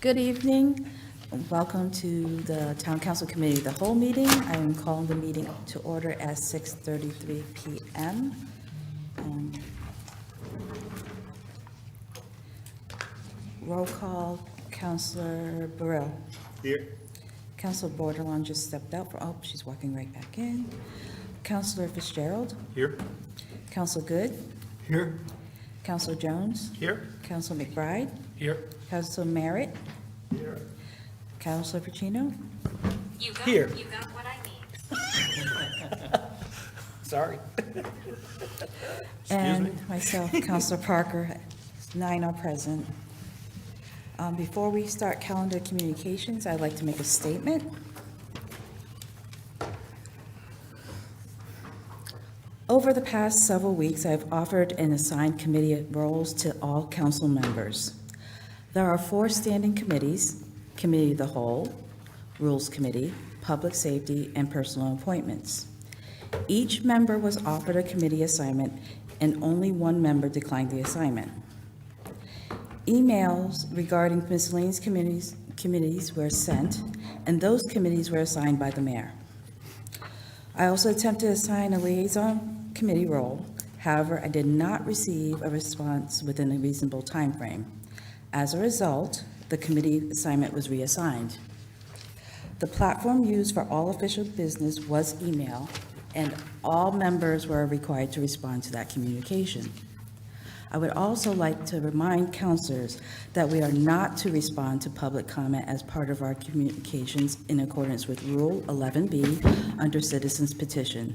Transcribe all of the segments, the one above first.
Good evening. Welcome to the Town Council Committee, the whole meeting. I am calling the meeting to order at 6:33 p.m. Roll call, Councilor Burrell. Here. Councilor Bordelon just stepped out. She's walking right back in. Councilor Fitzgerald. Here. Councilor Good. Here. Councilor Jones. Here. Councilor McBride. Here. Councilor Merritt. Here. Councilor Pacino. Here. You got what I need. Sorry. And myself, Councilor Parker. 9 are present. Before we start calendar communications, I'd like to make a statement. Over the past several weeks, I've offered and assigned committee roles to all council members. There are 4 standing committees: Committee of the Whole, Rules Committee, Public Safety, and Personal Appointments. Each member was offered a committee assignment, and only 1 member declined the assignment. Emails regarding miscellaneous committees were sent, and those committees were assigned by the mayor. I also attempted to assign a liaison committee role. However, I did not receive a response within a reasonable time frame. As a result, the committee assignment was reassigned. The platform used for all official business was email, and all members were required to respond to that communication. I would also like to remind councilors that we are not to respond to public comment as part of our communications in accordance with Rule 11B under Citizens Petition.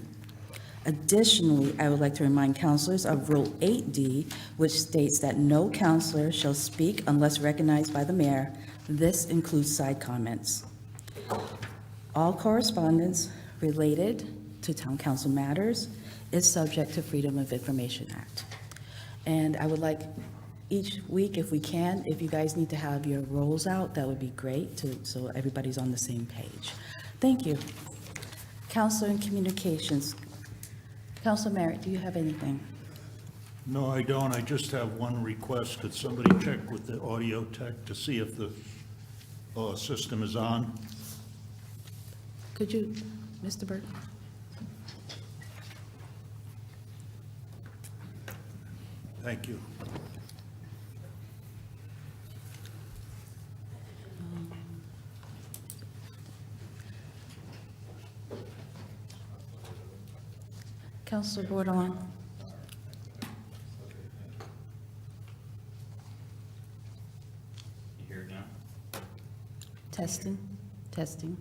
Additionally, I would like to remind councilors of Rule 8D, which states that no councilor shall speak unless recognized by the mayor. This includes side comments. All correspondence related to town council matters is subject to Freedom of Information Act. And I would like each week, if we can, if you guys need to have your roles out, that would be great, so everybody's on the same page. Thank you. Councilor and Communications. Councilor Merritt, do you have anything? No, I don't. I just have one request. Could somebody check with the audio tech to see if the system is on? Could you, Mr. Burke? Thank you. Councilor Bordelon? You hear it now? Testing, testing.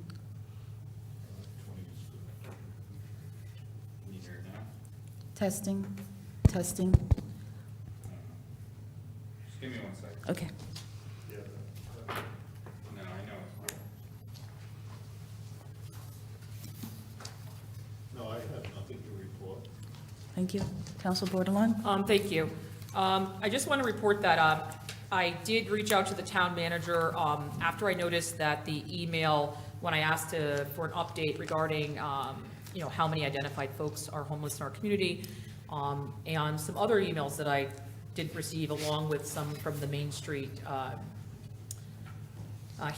Can you hear it now? Testing, testing. Just give me 1 second. Okay. No, I know it's not. No, I have nothing to report. Thank you. Councilor Bordelon? Thank you. I just want to report that I did reach out to the town manager after I noticed that the email, when I asked for an update regarding, how many identified folks are homeless in our community, and some other emails that I didn't receive, along with some from the Main Street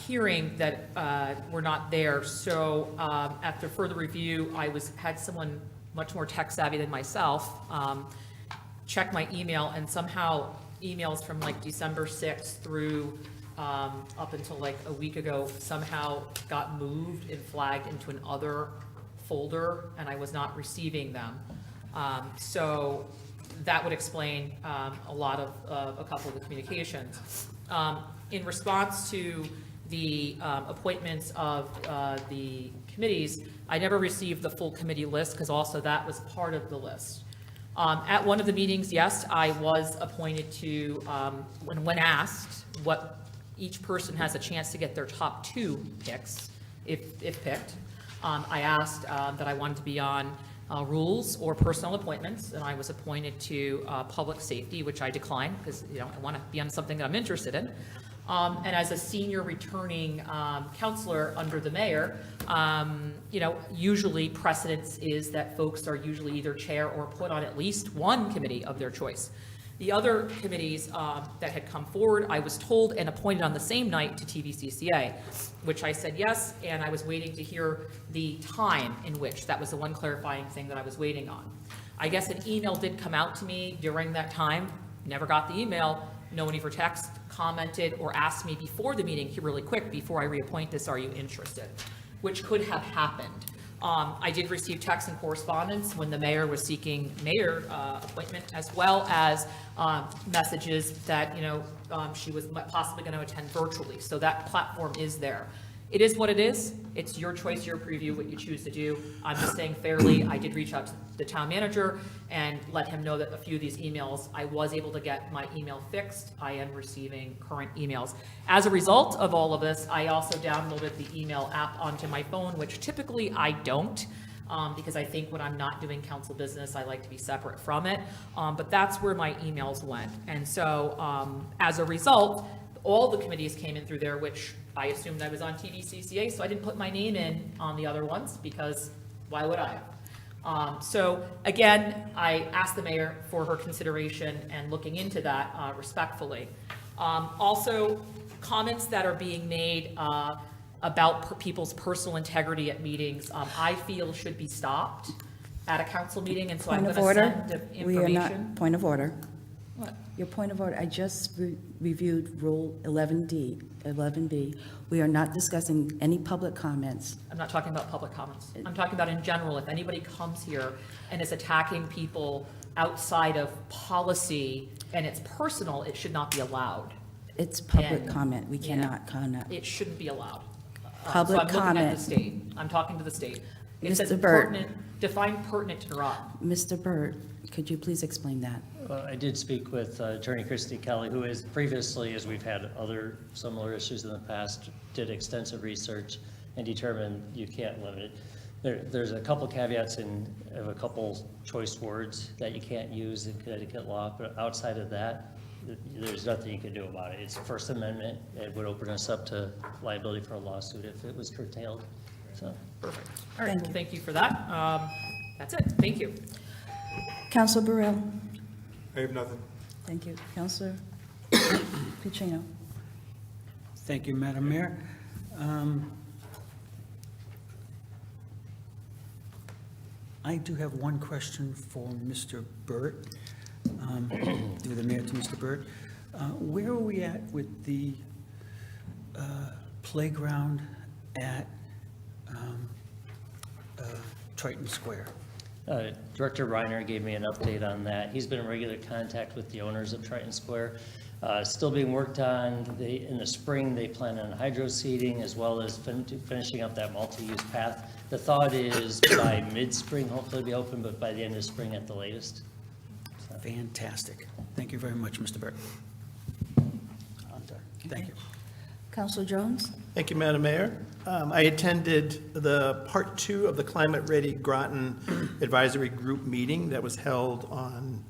hearing that were not there. So after further review, I had someone much more tech savvy than myself check my email, and somehow emails from like December 6th through up until like a week ago somehow got moved and flagged into an other folder, and I was not receiving them. So that would explain a lot of a couple of the communications. In response to the appointments of the committees, I never received the full committee list, because also that was part of the list. At one of the meetings, yes, I was appointed to, when asked what each person has a chance to get their top 2 picks, if picked, I asked that I wanted to be on rules or personnel appointments, and I was appointed to public safety, which I declined because I want to be on something that I'm interested in. And as a senior returning counselor under the mayor, usually precedence is that folks are usually either chair or put on at least one committee of their choice. The other committees that had come forward, I was told and appointed on the same night to TVCCA, which I said yes, and I was waiting to hear the time in which. That was the one clarifying thing that I was waiting on. I guess an email did come out to me during that time, never got the email, no one either text, commented, or asked me before the meeting, here really quick, before I reappoint this, are you interested? Which could have happened. I did receive texts and correspondence when the mayor was seeking mayor appointment, as well as messages that, she was possibly going to attend virtually. So that platform is there. It is what it is. It's your choice, your preview, what you choose to do. I'm just saying fairly, I did reach out to the town manager and let him know that a few of these emails, I was able to get my email fixed. I am receiving current emails. As a result of all of this, I also downloaded the email app onto my phone, which typically I don't, because I think when I'm not doing council business, I like to be separate from it. But that's where my emails went. And so as a result, all the committees came in through there, which I assumed I was on TVCCA, so I didn't put my name in on the other ones, because why would I? So again, I asked the mayor for her consideration and looking into that respectfully. Also, comments that are being made about people's personal integrity at meetings, I feel should be stopped at a council meeting, and so I'm Point going of to order. send the We are information. not, point of order. What? Your point of order, I just reviewed Rule 11B. We are not discussing any public comments. I'm not talking about public comments. I'm talking about in general, if anybody comes here and is attacking people outside of policy and it's personal, it should not be allowed. It's public And- comment. We Yeah. cannot comment. It shouldn't be allowed. Public So I'm looking at comment. the state. I'm talking to the state. It says Mr. Burt. pertinent, define pertinent to interrupt. Mr. Burt, could you please explain that? Well, I did speak with Attorney Christy Kelly, who is previously, as we've had other similar issues in the past, did extensive research and determined you can't limit it. There's a couple caveats of a couple choice words that you can't use in Connecticut law, but outside of that, there's nothing you can do about it. It's First Amendment. It would open us up to liability for a lawsuit if it was curtailed, so. Perfect. All right, well, thank you for that. That's it. Thank you. Councilor Burrell? I have nothing. Thank you. Councilor Pacino? Thank you, Madam Mayor. I do have one question for Mr. Burt, through the mayor to Mr. Burt. Where are we at with the playground at Triton Square? Director Reiner gave me an update on that. He's been in regular contact with the owners of Triton Square. Still being worked on. In the spring, they plan on hydro seeding as well as finishing up that multi-use path. The thought is by mid-spring, hopefully be open, but by the end of spring at the latest. Fantastic. Thank you very much, Mr. Burt. I'm done. Thank you. Councilor Jones? Thank you, Madam Mayor. I attended the part 2 of the Climate Ready Groton Advisory Group meeting that was held on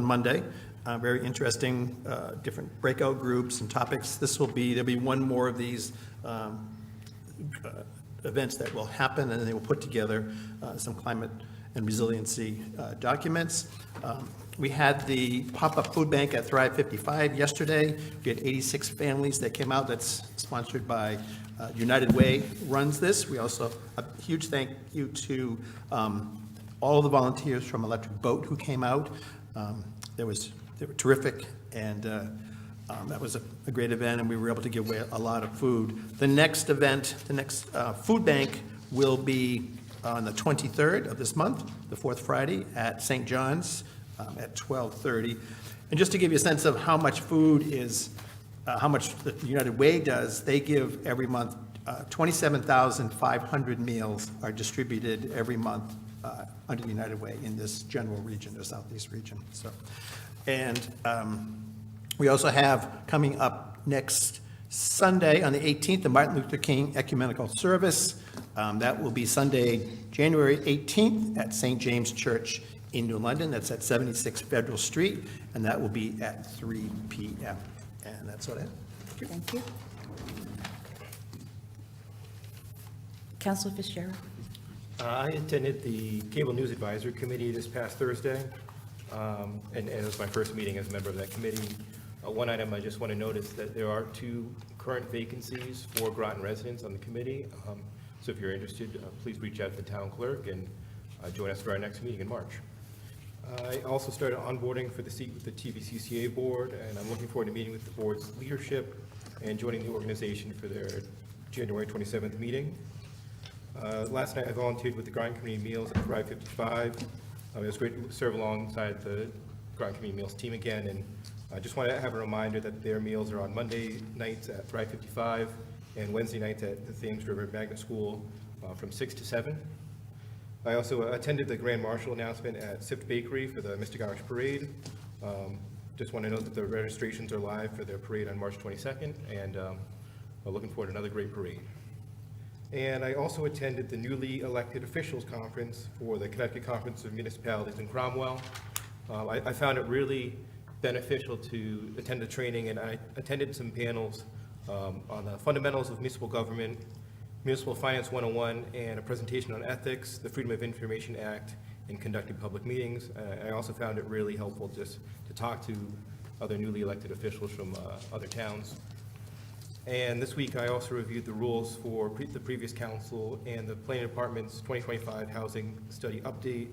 Monday. Very interesting, different breakout groups and topics. There'll be one more of these events that will happen, and they will put together some climate and resiliency documents. We had the pop-up food bank at Thrive 55 yesterday. We had 86 families that came out. That's sponsored by United Way runs this. We also, a huge thank you to all of the volunteers from Electric Boat who came out. They were terrific, and that was a great event, and we were able to give away a lot of food. The next event, the next food bank will be on the 23rd of this month, the fourth Friday, at St. John's at 12:30. And just to give you a sense of how much food is, how much the United Way does, they give every month, 27,500 meals are distributed every month under the United Way in this general region, the southeast region. So, and we also have coming up next Sunday on the 18th, the Martin Luther King Ecumenical Service. That will be Sunday, January 18th at St. James Church in New London. That's at 76 Federal Street, and that will be at 3 p.m. And that's what I have. Thank you. Councilor Fitzgerald? I attended the Cable News Advisory Committee this past Thursday, and it was my first meeting as a member of that committee. One item I just want to notice that there are 2 current vacancies for Groton residents on the committee. So if you're interested, please reach out to the town clerk and join us for our next meeting in March. I also started onboarding for the seat with the TVCCA board, and I'm looking forward to meeting with the board's leadership and joining the organization for their January 27th meeting. Last night I volunteered with the Groton Community Meals at Thrive 55. It was great to serve alongside the Groton Community Meals team again, and I just want to have a reminder that their meals are on Monday nights at Thrive 55 and Wednesday nights at the Thames River Magnet School from 6 to 7. I also attended the Grand Marshal announcement at Sift Bakery for the Mystic Irish Parade. Just want to note that the registrations are live for their parade on March 22nd, and we're looking forward to another great parade. And I also attended the newly elected officials conference for the Connecticut Conference of Municipalities in Cromwell. I found it really beneficial to attend the training, and I attended some panels on the fundamentals of municipal government, Municipal Finance 101, and a presentation on ethics, the Freedom of Information Act, and conducting public meetings. I also found it really helpful just to talk to other newly elected officials from other towns. And this week, I also reviewed the rules for the previous council and the planning department's 2025 housing study update.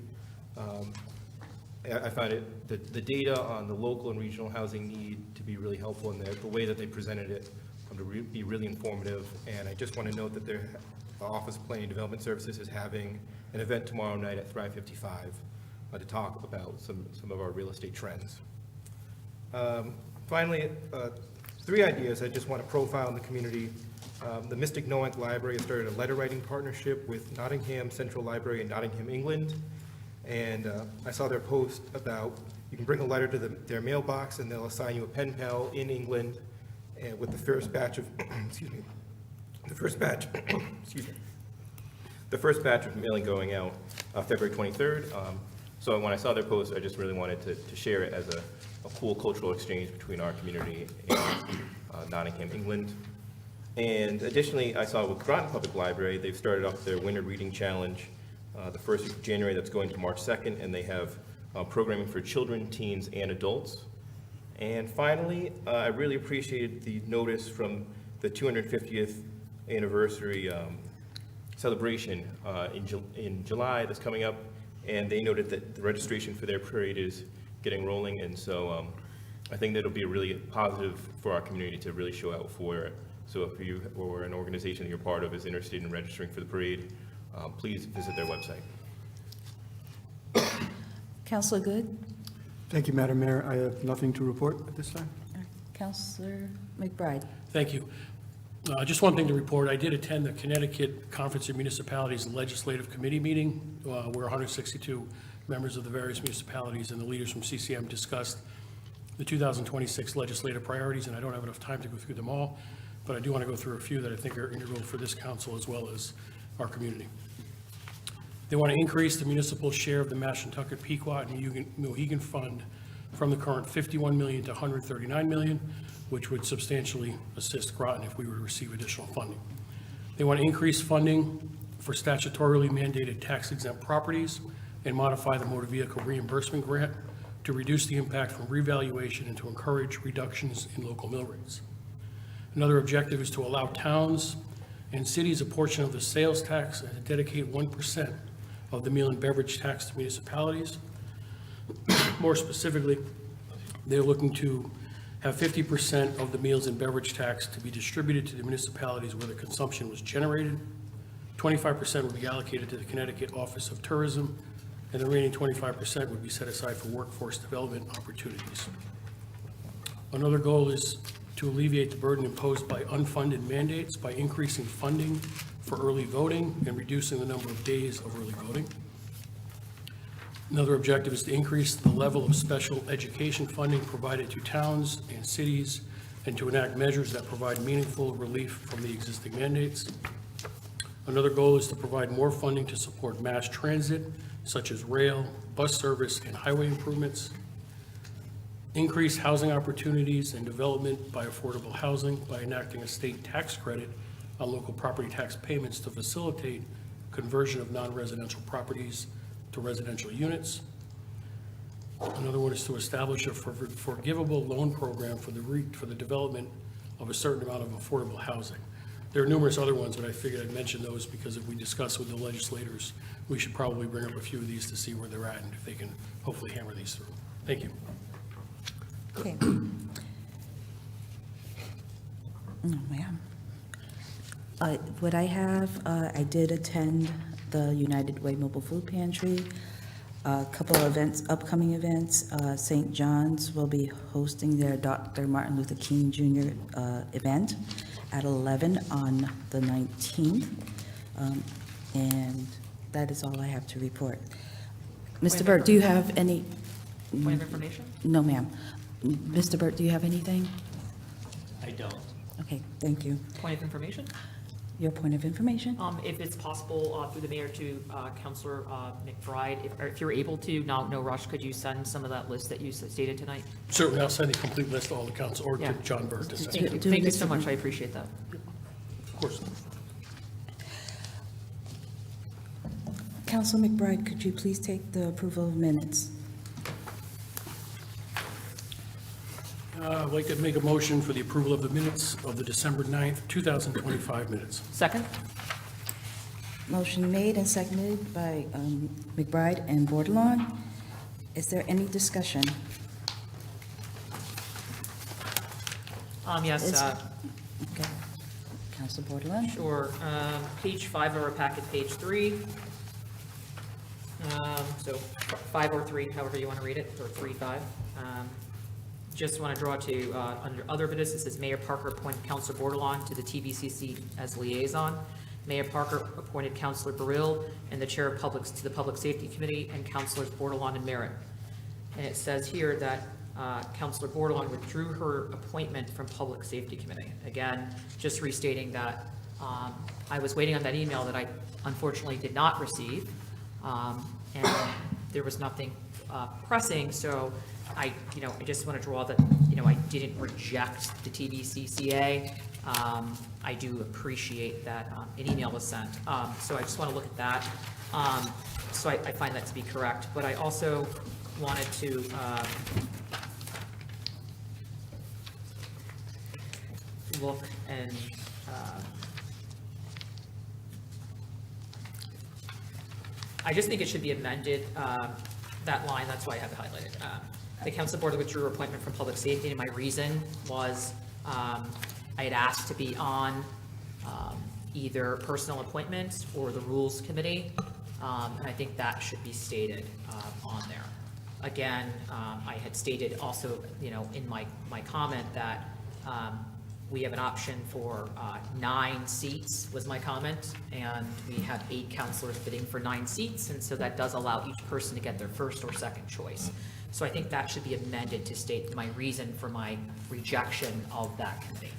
I found the data on the local and regional housing need to be really helpful, and the way that they presented it to be really informative. And I just want to note that their Office of Planning and Development Services is having an event tomorrow night at Thrive 55 to talk about some of our real estate trends. Finally, 3 ideas I just want to profile in the community. The Mystic Noank Library has started a letter writing partnership with Nottingham Central Library in Nottingham, England. And I saw their post about you can bring a letter to their mailbox and they'll assign you a pen pal in England, and with the first batch of, excuse me, the first batch of mailing going out February 23rd. So when I saw their post, I just really wanted to share it as a cool cultural exchange between our community and Nottingham, England. And additionally, I saw with Groton Public Library, they've started off their Winter Reading Challenge the 1st of January, that's going to March 2nd, and they have programming for children, teens, and adults. And finally, I really appreciated the notice from the 250th anniversary celebration in July that's coming up, and they noted that the registration for their parade is getting rolling, and so I think that'll be really positive for our community to really show out for it. So if you or an organization that you're part of is interested in registering for the parade, please visit their website. Councilor Good? Thank you, Madam Mayor. I have nothing to report at this time. Councilor McBride? Thank you. Just one thing to report. I did attend the Connecticut Conference of Municipalities Legislative Committee meeting, where 162 members of the various municipalities and the leaders from CCM discussed the 2026 legislative priorities, and I don't have enough time to go through them all, but I do want to go through a few that I think are integral for this council as well as our community. They want to increase the municipal share of the Mashantucket, Pequot, and Mohegan Fund from the current $51 million to $139 million, which would substantially assist Groton if we were to receive additional funding. They want to increase funding for statutorily mandated tax-exempt properties and modify the motor vehicle reimbursement grant to reduce the impact from revaluation and to encourage reductions in local mill rates. Another objective is to allow towns and cities a portion of the sales tax and to dedicate 1% of the meal and beverage tax to municipalities. More specifically, they're looking to have 50% of the meals and beverage tax to be distributed to the municipalities where the consumption was generated. 25% would be allocated to the Connecticut Office of Tourism, and the remaining 25% would be set aside for workforce development opportunities. Another goal is to alleviate the burden imposed by unfunded mandates by increasing funding for early voting and reducing the number of days of early voting. Another objective is to increase the level of special education funding provided to towns and cities and to enact measures that provide meaningful relief from the existing mandates. Another goal is to provide more funding to support mass transit, such as rail, bus service, and highway improvements. Increase housing opportunities and development by affordable housing by enacting a state tax credit on local property tax payments to facilitate conversion of non-residential properties to residential units. Another one is to establish a forgivable loan program for the development of a certain amount of affordable housing. There are numerous other ones, but I figured I'd mention those because if we discuss with the legislators, we should probably bring up a few of these to see where they're at and if they can hopefully hammer these through. Thank you. Okay. Oh, ma'am. What I have, I did attend the United Way Mobile Food Pantry, a couple of events, upcoming events. St. John's will be hosting their Dr. Martin Luther King Jr. Event at 11 on the 19th. And that is all I have to report. Mr. Burt, do you have any? Point of information? No, ma'am. Mr. Burt, do you have anything? I don't. Okay, thank you. Point of information? Your point of information? If it's possible, through the mayor to Councilor McBride, if you're able to, no rush, could you send some of that list that you stated tonight? Certainly, I'll send a complete list to all the council, or Yeah. to John Burt to send. Thank you. Do Thank you Mr. so much, I appreciate that. Of course. Council McBride, could you please take the approval of minutes? I'd like to make a motion for the approval of the minutes of the December 9th, 2025 minutes. Second? Motion made and seconded by McBride and Bordelon. Is there any discussion? Yes, Okay. Council Bordelon? sure. Page 5 of our packet, page 3. So 5 or 3, however you want to read it, or 3-5. Just want to draw to, under other business, it says Mayor Parker appointed Councilor Bordelon to the TVCC as liaison. Mayor Parker appointed Councilor Burrill and the Chair of Publics to the Public Safety Committee, and Councilors Bordelon and Merritt. And it says here that Councilor Bordelon withdrew her appointment from Public Safety Committee. Again, just restating that I was waiting on that email that I unfortunately did not receive, and there was nothing pressing, so I just want to draw that, I didn't reject the TVCCA. I do appreciate that an email was sent. So I just want to look at that. So I find that to be correct. But I also wanted to look and I just think it should be amended, that line, that's why I have it highlighted. The council board withdrew her appointment from public safety, and my reason was I had asked to be on either personal appointments or the rules committee, and I think that should be stated on there. Again, I had stated also, in my comment that we have an option for 9 seats was my comment, and we have 8 counselors bidding for 9 seats, and so that does allow each person to get their first or second choice. So I think that should be amended to state my reason for my rejection of that committee.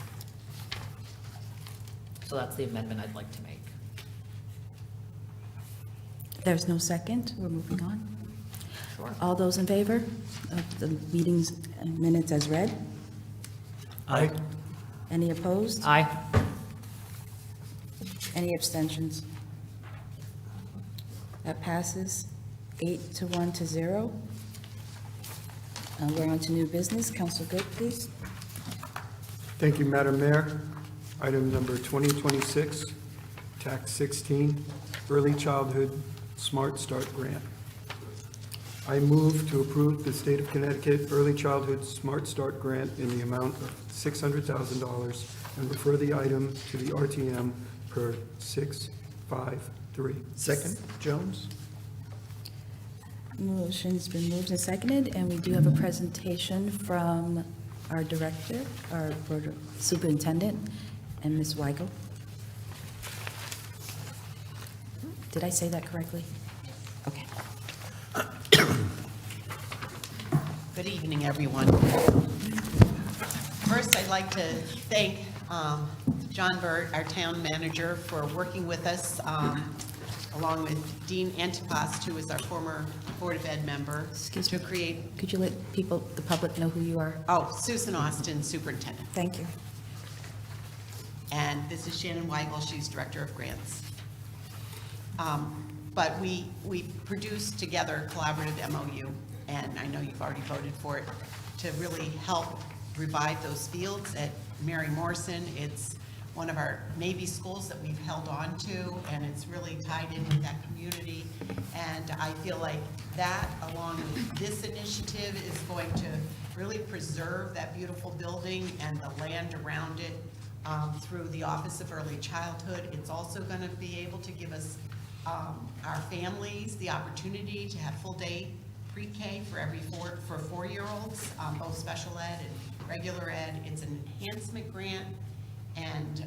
So that's the amendment I'd like to make. There's no second. We're moving on. Sure. All those in favor of the meeting's minutes as read? Aye. Any opposed? Aye. Any abstentions? That passes 8 to 1 to 0. We're on to new business. Council Good, please. Thank you, Madam Mayor. Item number 2026, Tax 16, Early Childhood Smart Start Grant. I move to approve the State of Connecticut Early Childhood Smart Start Grant in the amount of $600,000 and refer the item to the RTM per 653. Second, Jones? Motion's been moved and seconded, and we do have a presentation from our director, our board superintendent, and Ms. Weigel. Did I say that correctly? Okay. Good evening, everyone. First, I'd like to thank John Burt, our town manager, for working with us, along with Dean Antipas, who is our former Board of Ed member, Excuse to me. create, Could you let people, the public, know who you are? Susan Austin, superintendent. Thank you. And this is Shannon Weigel, she's director of grants. But we produced together a collaborative MOU and I know you've already voted for it, to really help revive those fields at Mary Morrison. It's one of our Navy schools that we've held on to, and it's really tied in with that community. And I feel like that, along with this initiative, is going to really preserve that beautiful building and the land around it through the Office of Early Childhood. It's also going to be able to give us, our families, the opportunity to have full-day pre-K for 4-year-olds, both special ed and regular ed. It's an enhancement grant and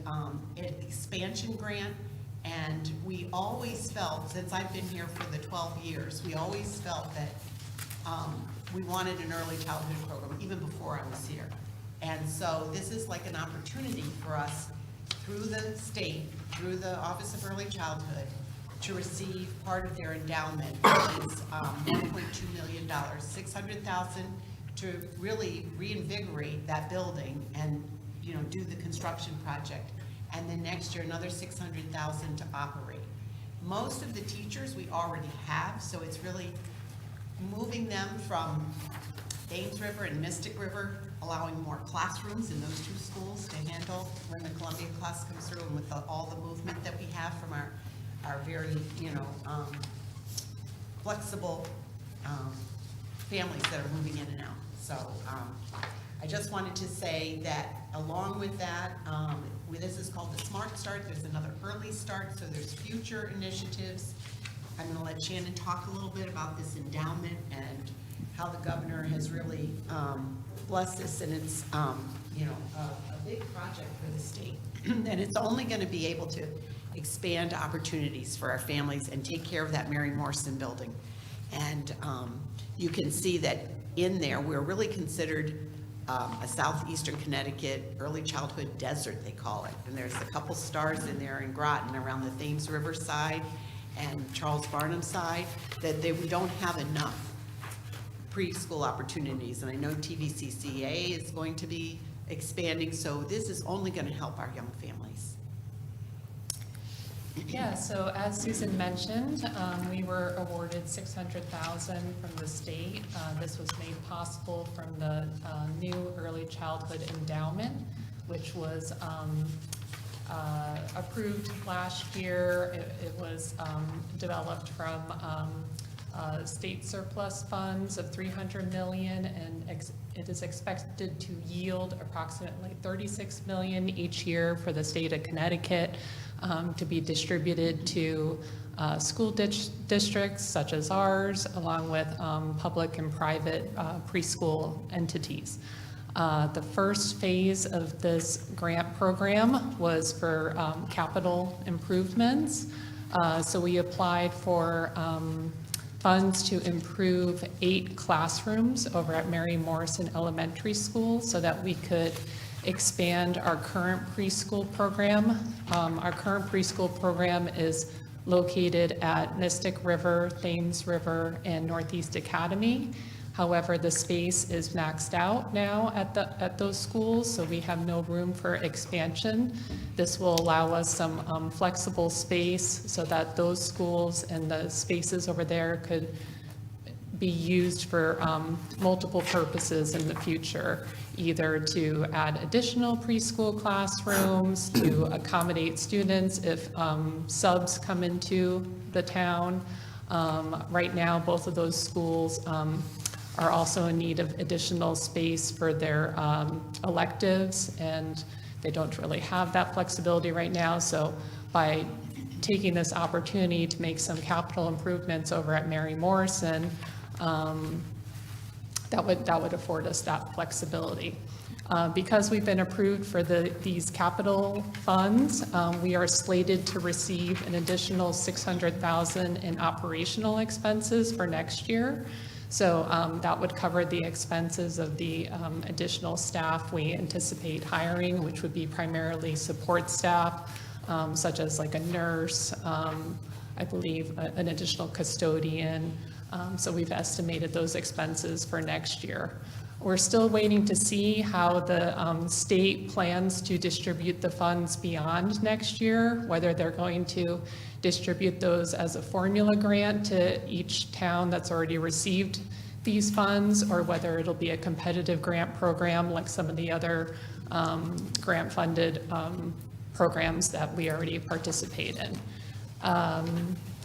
an expansion grant. And we always felt, since I've been here for the 12 years, we always felt that we wanted an early childhood program, even before I was here. And so this is like an opportunity for us, through the state, through the Office of Early Childhood, to receive part of their endowment, which is $1.2 million, $600,000 to really reinvigorate that building and, you know, do the construction project. And then next year, another $600,000 to operate. Most of the teachers we already have, so it's really moving them from Thames River and Mystic River, allowing more classrooms in those two schools to handle when the Columbia class comes through, and with all the movement that we have from our very, you know, flexible families that are moving in and out. So I just wanted to say that along with that, this is called the Smart Start. There's another Early Start, so there's future initiatives. I'm going to let Shannon talk a little bit about this endowment and how the governor has really blessed this, and it's you know, a big project for the state. And it's only going to be able to expand opportunities for our families and take care of that Mary Morrison building. And you can see that in there, we're really considered a southeastern Connecticut early childhood desert, they call it. And there's a couple stars in there in Groton around the Thames River side and Charles Barnum side that we don't have enough preschool opportunities. And I know TVCCA is going to be expanding, so this is only going to help our young families. Yeah, so as Susan mentioned, we were awarded $600,000 from the state. This was made possible from the new Early Childhood Endowment, which was approved last year. It was developed from state surplus funds of $300 million, and it is expected to yield approximately $36 million each year for the state of Connecticut, to be distributed to school districts such as ours, along with public and private preschool entities. The first phase of this grant program was for capital improvements. So we applied for funds to improve 8 classrooms over at Mary Morrison Elementary School so that we could expand our current preschool program. Our current preschool program is located at Mystic River, Thames River, and Northeast Academy. However, the space is maxed out now at those schools, so we have no room for expansion. This will allow us some flexible space so that those schools and the spaces over there could be used for multiple purposes in the future, either to add additional preschool classrooms, to accommodate students if subs come into the town. Right now, both of those schools are also in need of additional space for their electives, and they don't really have that flexibility right now. So by taking this opportunity to make some capital improvements over at Mary Morrison, that would afford us that flexibility. Because we've been approved for these capital funds, we are slated to receive an additional $600,000 in operational expenses for next year. So that would cover the expenses of the additional staff we anticipate hiring, which would be primarily support staff, such as like a nurse, I believe an additional custodian. So we've estimated those expenses for next year. We're still waiting to see how the state plans to distribute the funds beyond next year, whether they're going to distribute those as a formula grant to each town that's already received these funds, or whether it'll be a competitive grant program like some of the other grant-funded programs that we already participate in.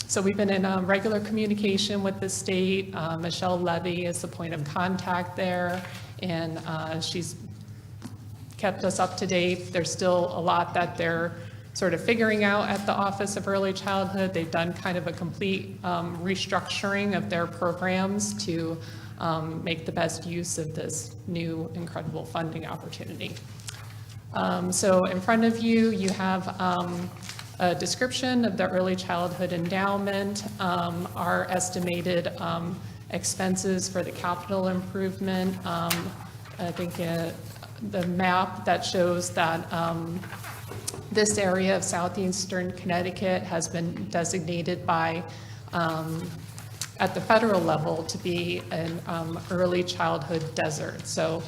So we've been in regular communication with the state. Michelle Levy is the point of contact there, and she's kept us up to date. There's still a lot that they're sort of figuring out at the Office of Early Childhood. They've done kind of a complete restructuring of their programs to make the best use of this new incredible funding opportunity. So in front of you, you have a description of the Early Childhood Endowment, our estimated expenses for the capital improvement. I think the map that shows that this area of southeastern Connecticut has been designated by, at the federal level, to be an early childhood desert. So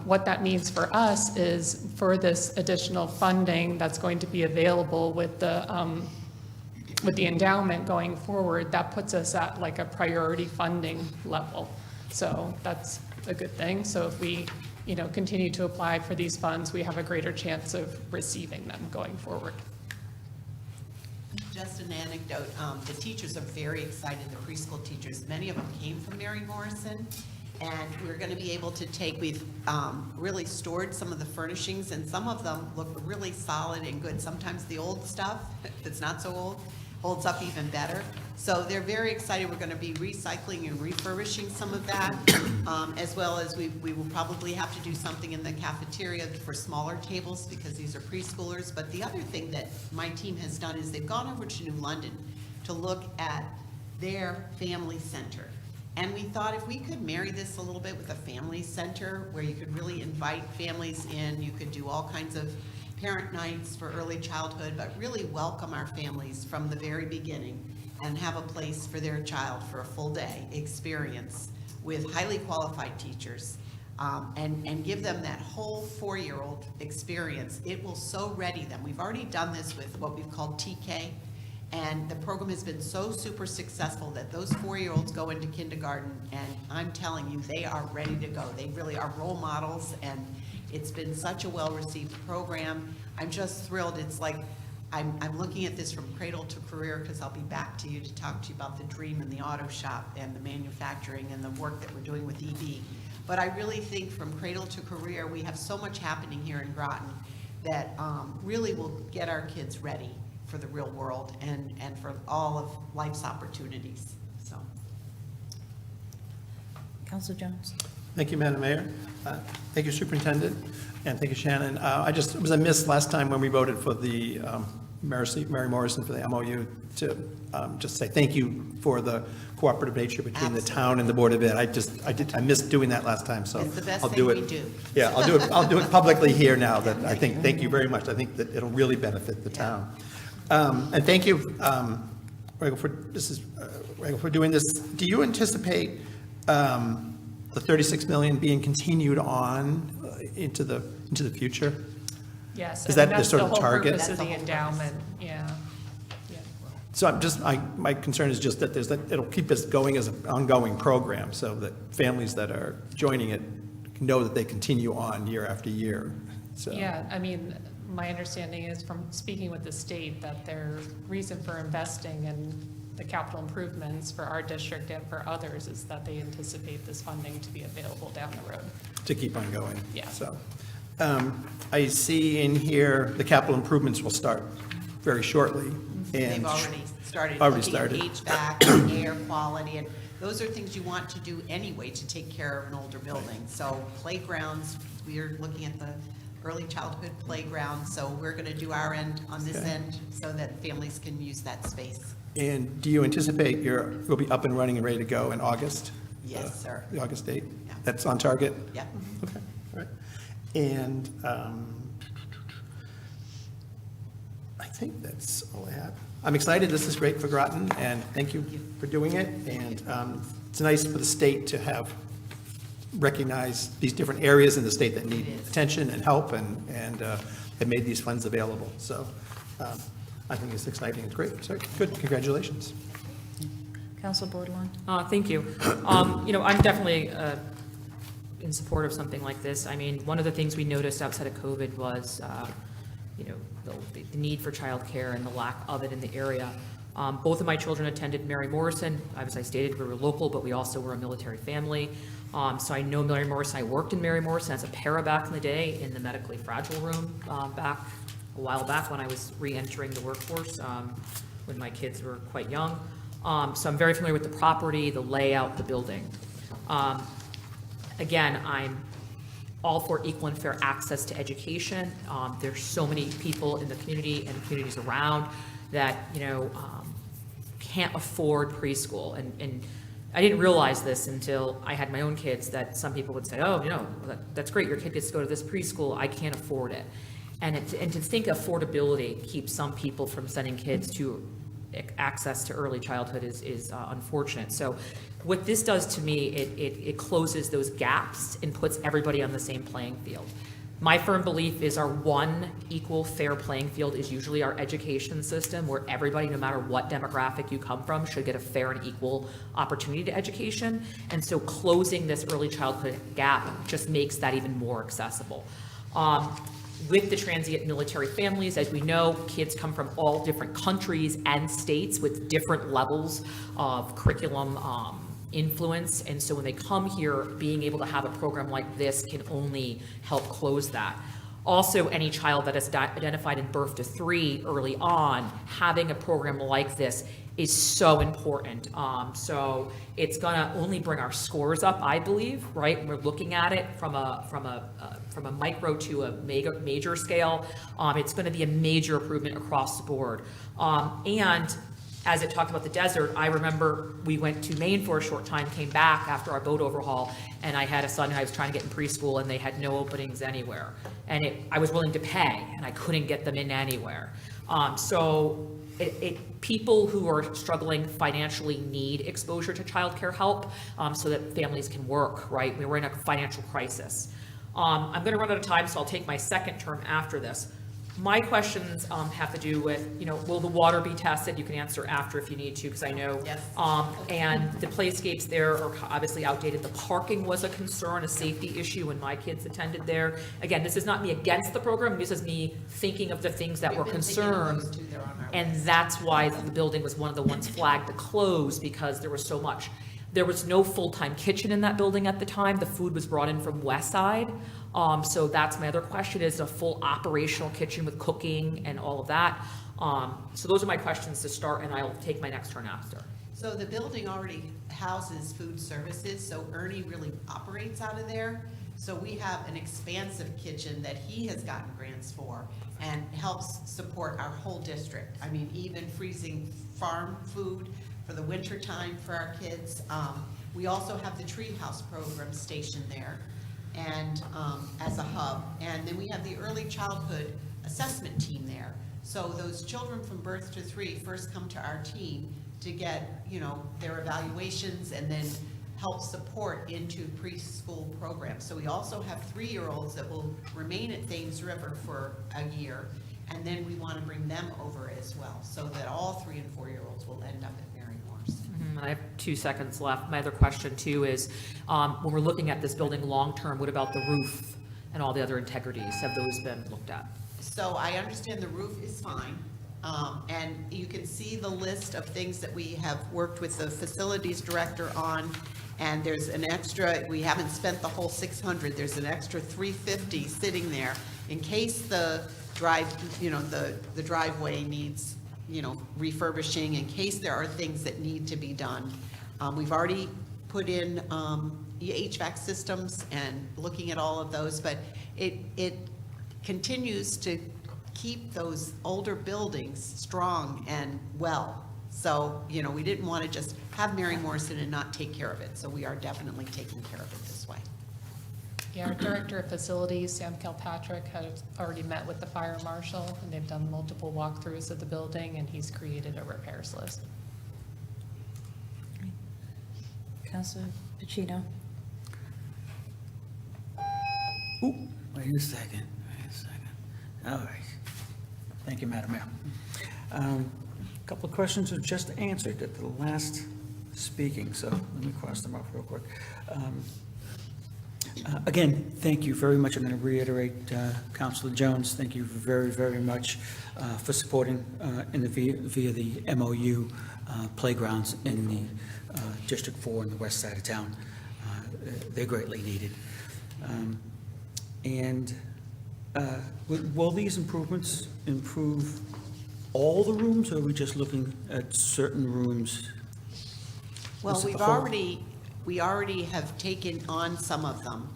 what that means for us is, for this additional funding that's going to be available with the endowment going forward, that puts us at like a priority funding level. So that's a good thing. So if we continue to apply for these funds, we have a greater chance of receiving them going forward. Just an anecdote, the teachers are very excited, the preschool teachers. Many of them came from Mary Morrison, and we're going to be able to we've really stored some of the furnishings, and some of them look really solid and good. Sometimes the old stuff that's not so old holds up even better. So they're very excited. We're going to be recycling and refurbishing some of that, as well as we will probably have to do something in the cafeteria for smaller tables, because these are preschoolers. But the other thing that my team has done is they've gone over to New London to look at their family center. And we thought if we could marry this a little bit with a family center where you could really invite families in, you could do all kinds of parent nights for early childhood, but really welcome our families from the very beginning and have a place for their child for a full day experience with highly qualified teachers, and give them that whole 4-year-old experience. It will so ready them. We've already done this with what we've called TK, and the program has been so super successful that those 4-year-olds go into kindergarten, and I'm telling you, they are ready to go. They really are role models, and it's been such a well-received program. I'm just thrilled. It's like I'm looking at this from cradle to career, because I'll be back to you to talk to you about the dream and the auto shop and the manufacturing and the work that we're doing with EB. But I really think from cradle to career, we have so much happening here in Groton that really will get our kids ready for the real world and for all of life's opportunities. So, Councilor Jones? Thank you, Madam Mayor. Thank you, Superintendent, and thank you, Shannon. It was a miss last time when we voted for the Mary Morrison for the MOU to just say thank you for the cooperative nature between the town and the Board of Ed. I missed doing that last time, so it's the best I'll thing do it. we do. Yeah, I'll do it publicly here now. That I think. Thank you very much. I think that it'll really benefit the town. And thank you, Rachel, for doing this. Do you anticipate the 36 million being continued on into the future? Yes. Is I mean, that the sort of target? That's the whole purpose of the endowment, yeah. So I'm just, my concern is just that it'll keep us going as an ongoing program, so that families that are joining it know that they continue on year after year. So. Yeah, I mean, my understanding is from speaking with the state that their reason for investing in the capital improvements for our district and for others is that they anticipate this funding to be available down the road. To keep on going. Yeah. So, I see in here, the capital improvements will start very shortly. And They've already started looking at HVAC and air quality, and those are things you want to do anyway to take care of an older building. So playgrounds, we're looking at the early childhood playground, so we're going to do our end on this end so that families can use that space. And do you anticipate you'll be up and running and ready to go in August? Yes, sir. The August date? Yeah. That's on target? Yeah. Okay, all right. And I think that's all I have. I'm excited. This is great for Groton, and thank you for doing it. And it's nice for the state to have recognized these different areas in the state that need attention and help, and have made these funds available. So I think it's exciting. It's great. So good. Congratulations. Council Bordelon? Thank you. I'm definitely in support of something like this. I mean, one of the things we noticed outside of COVID was, the need for childcare and the lack of it in the area. Both of my children attended Mary Morrison. As I stated, we were local, but we also were a military family. So I know Mary Morrison. I worked in Mary Morrison as a para back in the day in the medically fragile room back a while back when I was re-entering the workforce when my kids were quite young. So I'm very familiar with the property, the layout, the building. Again, I'm all for equal and fair access to education. There's so many people in the community and communities around that, can't afford preschool. And I didn't realize this until I had my own kids, that some people would say, oh, that's great, your kid gets to go to this preschool, I can't afford it. And to think affordability keeps some people from sending kids to access to early childhood is unfortunate. So what this does to me, it closes those gaps and puts everybody on the same playing field. My firm belief is our one equal fair playing field is usually our education system, where everybody, no matter what demographic you come from, should get a fair and equal opportunity to education. And so closing this early childhood gap just makes that even more accessible. With the transient military families, as we know, kids come from all different countries and states with different levels of curriculum influence. And so when they come here, being able to have a program like this can only help close that. Also, any child that is identified in birth to 3 early on, having a program like this is so important. So it's gonna only bring our scores up, I believe, right? We're looking at it from a micro to a major scale. It's gonna be a major improvement across the board. And as it talked about the desert, I remember we went to Maine for a short time, came back after our boat overhaul, and I had a son who I was trying to get in preschool, and they had no openings anywhere. And I was willing to pay, and I couldn't get them in anywhere. So people who are struggling financially need exposure to childcare help so that families can work, right? We were in a financial crisis. I'm gonna run out of time, so I'll take my second term after this. My questions have to do with, will the water be tested? You can answer after if you need to, because I know. Yes. And the playscapes there are obviously outdated. The parking was a concern, a safety issue when my kids attended there. Again, this is not me against the program. This is me thinking of the things that were concerns. And that's why the building was one of the ones flagged to close, because there was so much. There was no full-time kitchen in that building at the time. The food was brought in from West Side. So that's my other question, is a full operational kitchen with cooking and all of that. So those are my questions to start, and I'll take my next turn after. So the building already houses food services, so Ernie really operates out of there. So we have an expansive kitchen that he has gotten grants for and helps support our whole district. I mean, even freezing farm food for the winter time for our kids. We also have the Treehouse program stationed there, and as a hub. And then we have the early childhood assessment team there. So those children from birth to 3 first come to our team to get, their evaluations and then help support into preschool programs. So we also have 3-year-olds that will remain at Thames River for a year, and then we want to bring them over as well, so that all 3 and 4-year-olds will end up at Mary Morrison. I have 2 seconds left. My other question too is, when we're looking at this building long-term, what about the roof and all the other integrities? Have those been looked at? So I understand the roof is fine, and you can see the list of things that we have worked with the facilities director on, and there's an extra, we haven't spent the whole 600, there's an extra 350 sitting there in case the the driveway needs, refurbishing, in case there are things that need to be done. We've already put in HVAC systems and looking at all of those, but it continues to keep those older buildings strong and well. So, we didn't want to just have Mary Morrison and not take care of it. So we are definitely taking care of it this way. Yeah, our Director of Facilities, Sam Kilpatrick, has already met with the fire marshal, and they've done multiple walkthroughs of the building, and he's created a repairs list. Councilor Pacino? Ooh, wait a second. All right. Thank you, Madam Mayor. A couple of questions were just answered at the last speaking, so let me cross them off real quick. Again, thank you very much. I'm going to reiterate, Councilor Jones, thank you very, very much for supporting via the MOU playgrounds in the District 4 in the west side of town. They're greatly needed. And will these improvements improve all the rooms, or are we just looking at certain rooms? Well, Is it we the whole? already have taken on some of them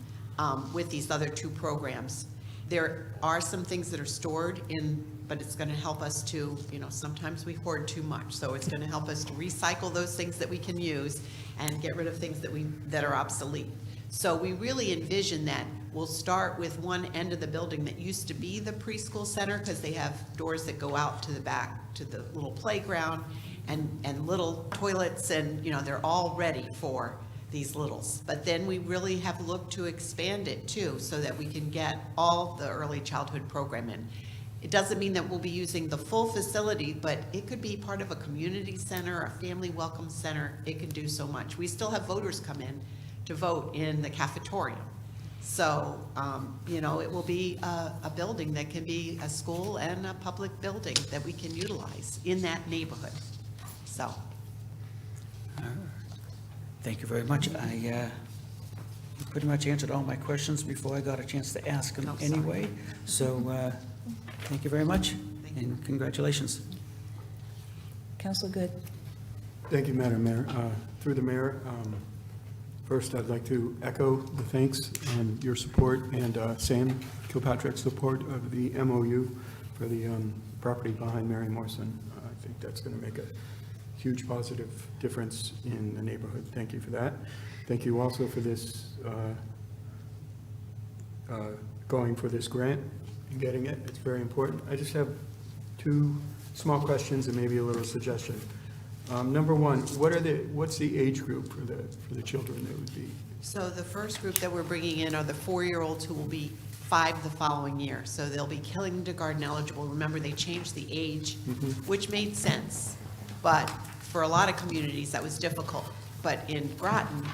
with these other two programs. There are some things that are stored in, but it's going to help us to, sometimes we hoard too much. So it's going to help us to recycle those things that we can use and get rid of things that are obsolete. So we really envision that we'll start with one end of the building that used to be the preschool center, because they have doors that go out to the back to the little playground and little toilets, and they're all ready for these littles. But then we really have looked to expand it too, so that we can get all the early childhood program in. It doesn't mean that we'll be using the full facility, but it could be part of a community center, a family welcome center. It can do so much. We still have voters come in to vote in the cafeteria. So, it will be a building that can be a school and a public building that we can utilize in that neighborhood. So, Thank you very much. You pretty much answered all my questions before I got a chance to ask them Oh, sorry. anyway. So, thank you very much, and congratulations. Councilor Good. Thank you, Madam Mayor. Through the mayor, first, I'd like to echo the thanks and your support, and Sam Kilpatrick's support of the MOU for the property behind Mary Morrison. I think that's going to make a huge positive difference in the neighborhood. Thank you for that. Thank you also for this, going for this grant and getting it. It's very important. I just have two small questions and maybe a little suggestion. Number one, what's the age group for the children that would be? so the first group that we're bringing in are the 4-year-olds who will be 5 the following year. So they'll be kindergarten eligible. Remember, they changed the age, which made sense. But for a lot of communities, that was difficult. But in Groton,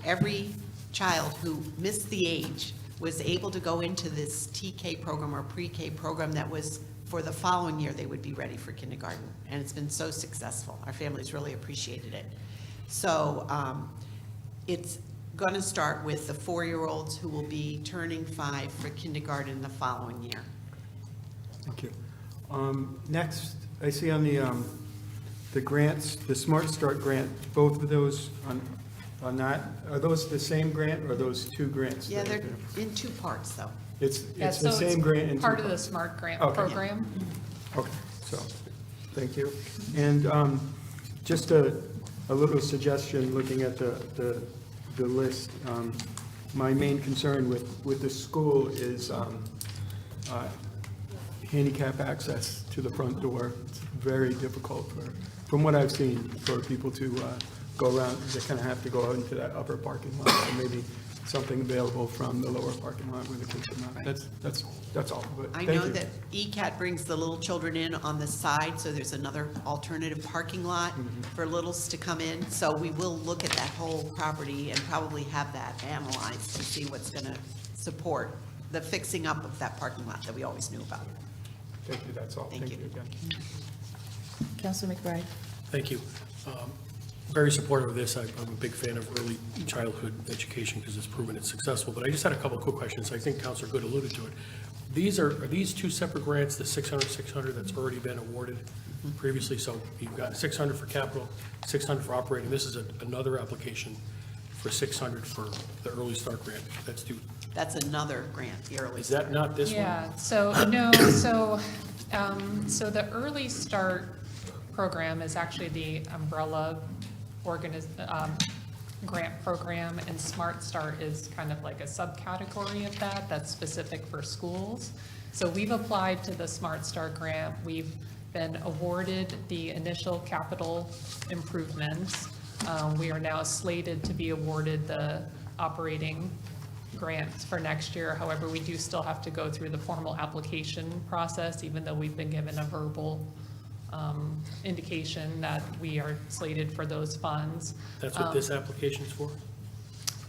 every child who missed the age was able to go into this TK program or pre-K program that was for the following year, they would be ready for kindergarten. And it's been so successful. Our families really appreciated it. So it's going to start with the 4-year-olds who will be turning 5 for kindergarten the following year. Thank you. Next, I see on the grants, the Smart Start grant, both of those on that, are those the same grant or are those two grants? Yeah, they're in 2 parts, though. It's Yeah, the so same grant in two part of the parts. SMART grant Okay. program. Okay, so, thank you. And just a little suggestion, looking at the list. My main concern with the school is handicap access to the front door. It's very difficult from what I've seen, for people to go around. They kind of have to go out into that upper parking lot, or maybe something available from the lower parking lot where the kids are not. That's all, but I thank know you. that ECAT brings the little children in on the side, so there's another alternative parking lot for littles to come in. So we will look at that whole property and probably have that analyzed to see what's going to support the fixing up of that parking lot that we always knew about. Thank you, that's all. Thank you. again. Councilor McBride. Thank you. Very supportive of this. I'm a big fan of early childhood education because it's proven it's successful. But I just had a couple of quick questions. I think Councilor Good alluded to it. Are these two separate grants, the 600 that's already been awarded previously? So you've got 600 for capital, 600 for operating. This is another application for 600 for the early start grant that's due. That's another grant, the early. Is that not this one? Yeah, so, no, so the Early Start program is actually the umbrella grant program, and Smart Start is kind of like a subcategory of that, that's specific for schools. So we've applied to the Smart Start grant. We've been awarded the initial capital improvements. We are now slated to be awarded the operating grants for next year. However, we do still have to go through the formal application process, even though we've been given a verbal indication that we are slated for those funds. That's what this application's for?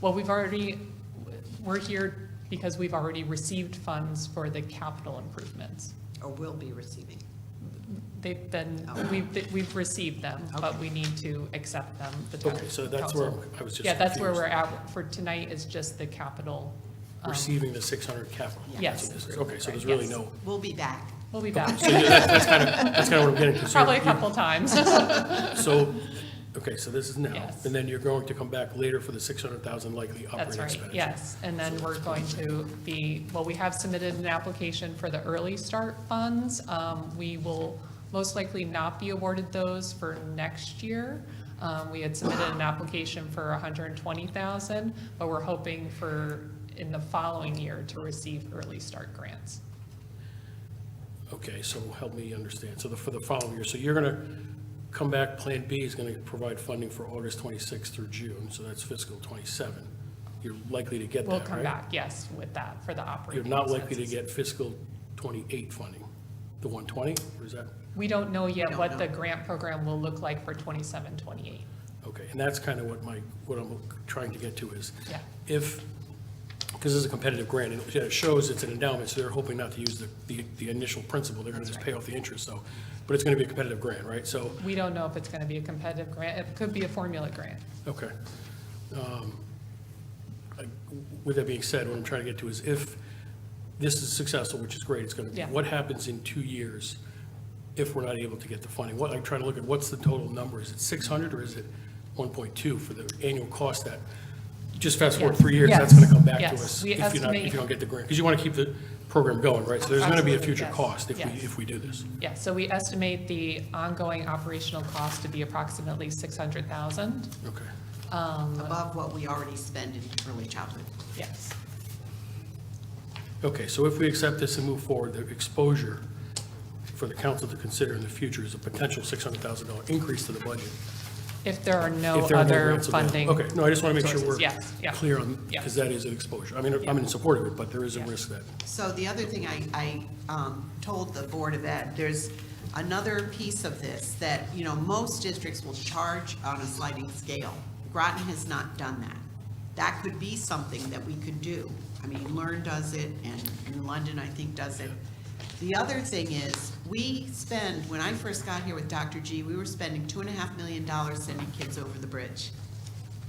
Well, we're here because we've already received funds for the capital improvements. Or will be receiving. They've been, we've received them, but we need to accept them. the town Okay, so that's where council. I was just Yeah, that's where confused. we're at. For tonight is just the capital. Receiving the 600 capital? Yes. That's what this is. Okay, so there's really Yes. no, We'll be back. We'll be back. so that's kind of what I'm getting to. So Probably a you- couple times. So, okay, so this is now. Yes. And then you're going to come back later for the 600,000 likely operating That's right, expenditure? yes. And then we're going to be, well, we have submitted an application for the early start funds. We will most likely not be awarded those for next year. We had submitted an application for 120,000, but we're hoping for, in the following year, to receive early start grants. Okay, so help me understand. So for the following year, so you're going to come back, Plan B is going to provide funding for August 26th through June, so that's fiscal '27. You're likely to get that, We'll right? come back, yes, with that for the You're operating not likely to expenses. get fiscal '28 funding, the 120, or is that? We don't know yet don't what know. the grant program will look like for 27, 28. Okay, and that's kind of what I'm trying to get to is, Yeah. if, because this is a competitive grant, and it shows it's an endowment, so they're hoping not to use the initial principal, they're going to just pay off the interest, so, but it's going to be a competitive grant, right? So, We don't know if it's going to be a competitive grant. It could be a formula grant. okay. With that being said, what I'm trying to get to is if this is successful, which is great, it's going to be, Yeah. what happens in 2 years if we're not able to get the funding? I'm trying to look at what's the total number? Is it 600 or is it 1.2 for the annual cost that, just fast forward Yes. 3 years, Yes. that's going to come back to Yes. us We if you're not, estimate- if you don't get the grant? Because you want to keep the program going, right? So there's going to be a Absolutely, future yes. cost Yes. if we do this. Yeah, so we estimate the ongoing operational cost to be approximately 600,000. Okay. Above what we already spend in early childhood. Yes. Okay, so if we accept this and move forward, the exposure for the council to consider in the future is a potential $600,000 increase to the budget. If there are no If there are no other grants available. funding. Okay, no, I just want to make sure sources. we're Yes, yeah. clear on, Yeah. because that is an exposure. I mean, I'm in support of it, but there is a risk that, So the other thing I told the Board of Ed, there's another piece of this that, you know, most districts will charge on a sliding scale. Groton has not done that. That could be something that we could do. I mean, Learn does it, and London, I think, does it. The other thing is, we spend, when I first got here with Dr. G, we were spending $2.5 million sending kids over the bridge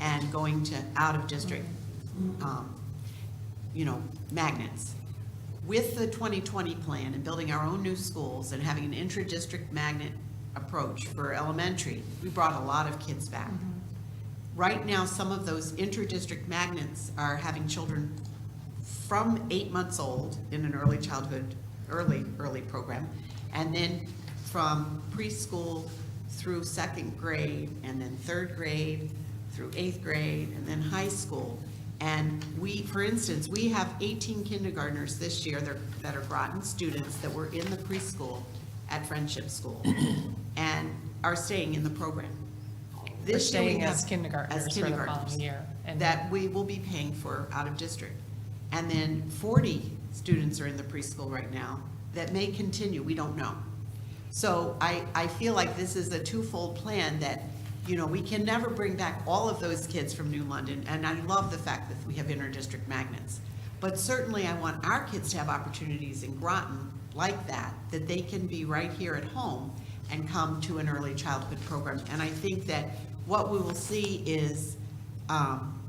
and going to out-of-district, magnets. With the 2020 plan and building our own new schools and having an intra-district magnet approach for elementary, we brought a lot of kids back. Right now, some of those intra-district magnets are having children from 8 months old in an early childhood, early program, and then from preschool through second grade, and then third grade through 8th grade, and then high school. And we, for instance, we have 18 kindergartners this year that are Groton students that were in the preschool at Friendship School and are staying in the program. They're This year we staying have- as kindergartners for the following year. And that we will be paying for out of district. And then 40 students are in the preschool right now that may continue, we don't know. So I feel like this is a twofold plan that, you know, we can never bring back all of those kids from New London, and I love the fact that we have inter-district magnets. But certainly I want our kids to have opportunities in Groton like that they can be right here at home and come to an early childhood program. And I think that what we will see is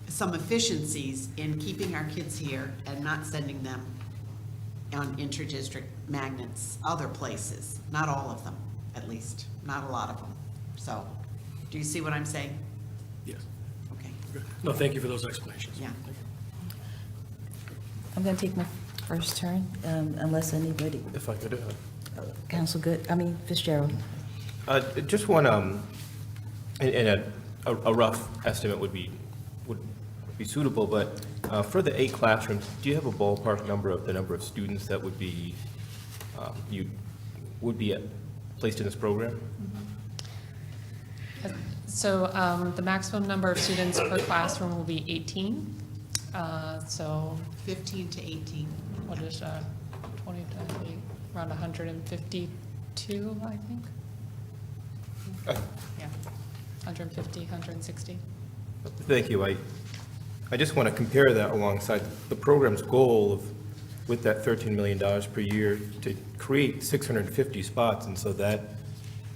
some efficiencies in keeping our kids here and not sending them on inter-district magnets other places, not all of them, at least, not a lot of them. So, do you see what I'm saying? yes. Okay, Okay. No, thank you for those explanations. yeah. I'm going to take my first turn, unless anybody, If I could, Council Fitzgerald. just one, and a rough estimate would be suitable, but for the 8 classrooms, do you have a ballpark number of the number of students that would be, placed in this program? So the maximum number of students per classroom will be 18. So 15 to 18. what is 20 to 8, around 152, I think. Yeah, 150, 160. Thank you. I just want to compare that alongside the program's goal of, with that $13 million per year, to create 650 spots. And so that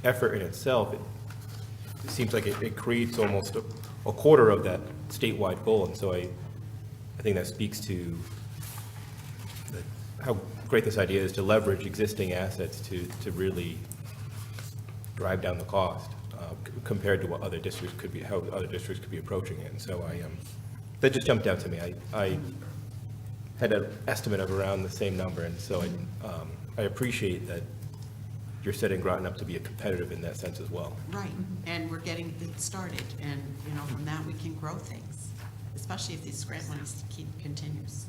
effort in itself, it seems like it creates almost a quarter of that statewide goal. And so I think that speaks to how great this idea is to leverage existing assets to really drive down the cost compared to what other districts could be, how other districts could be approaching it. And so that just jumped out to me. I had an estimate of around the same number, and so I appreciate that you're setting Groton up to be a competitive in that sense as well. Right, and we're getting it started, and, you know, from that we can grow things, especially if these grant monies continues.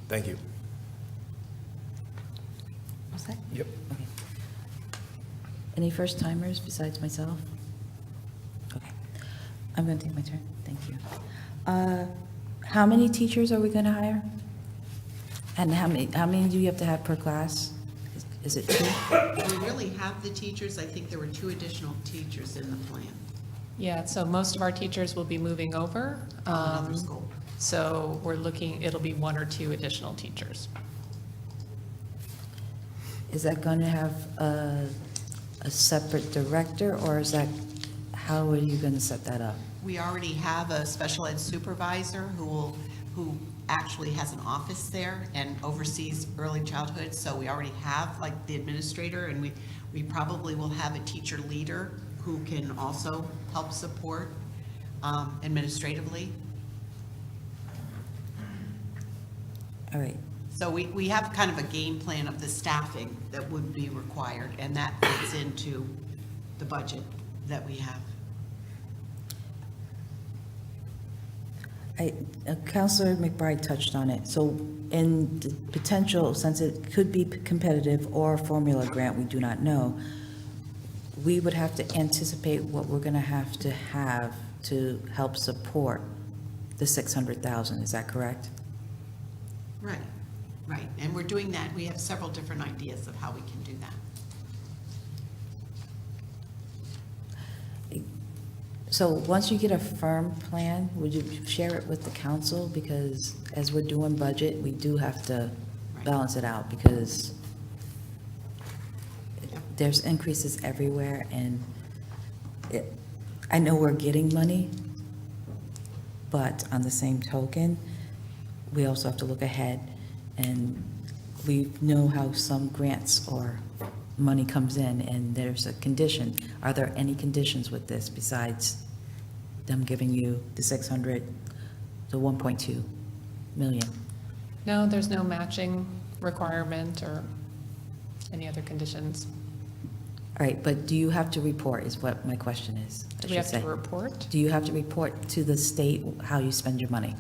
Thank you. What's that? Yep. Okay. Any first-timers besides myself? Okay. I'm going to take my turn. Thank you. How many teachers are we going to hire? And how many do you have to have per class? Is it 2? We really have the teachers. I think there were 2 additional teachers in the plan. Yeah, so most of our teachers will be moving over. Another school. So we're looking, it'll be 1 or 2 additional teachers. Is that going to have a separate director, or is that, how are you going to set that up? We already have a special ed supervisor who actually has an office there and oversees early childhood. So we already have like the administrator, and we probably will have a teacher leader who can also help support administratively. All right. So we have kind of a game plan of the staffing that would be required, and that fits into the budget that we have. Counselor McBride touched on it. So in the potential, since it could be competitive or a formula grant, we do not know, we would have to anticipate what we're going to have to help support the 600,000. Is that correct? Right, right. And we're doing that. We have several different ideas of how we can do that. So once you get a firm plan, would you share it with the council? Because as we're doing budget, we do have to balance it out, because there's increases everywhere, and I know we're getting money, but on the same token, we also have to look ahead, and we know how some grants or money comes in and there's a condition. Are there any conditions with this besides them giving you the 600, the 1.2 million? No, there's no matching requirement or any other conditions. All right, but do you have to report, is what my question is. Do we have to report? Do you have to report to the state how you spend your money?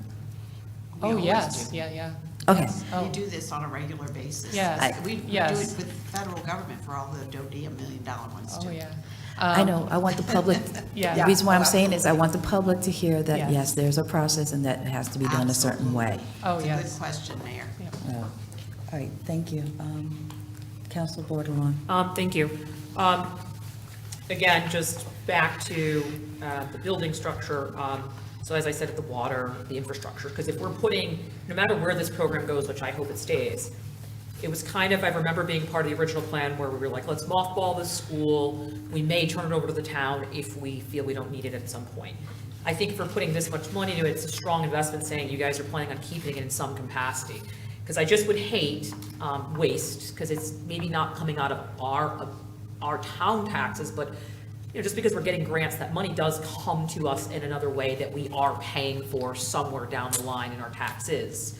We Oh, always yes, do. yeah. Okay. Yes. We Oh, do this on a regular basis. Yes. We do Yes. it with federal government for all the $1 million ones too. oh, yeah. I know, I want the public, Yeah. the reason why I'm saying is I want the public to hear that, Yes. yes, there's a process and that it has to be done a certain way. Oh, It's a yes. good question, Mayor. Yeah. Oh. All right, thank you. Council Bordelon. Thank you. Again, just back to the building structure. So as I said, the water, the infrastructure, because if we're putting, no matter where this program goes, which I hope it stays, it was kind of, I remember being part of the original plan where we were like, let's mothball this school. We may turn it over to the town if we feel we don't need it at some point. I think if we're putting this much money into it, it's a strong investment saying you guys are planning on keeping it in some capacity. Because I just would hate waste, because it's maybe not coming out of our town taxes, but you know, just because we're getting grants, that money does come to us in another way that we are paying for somewhere down the line in our taxes.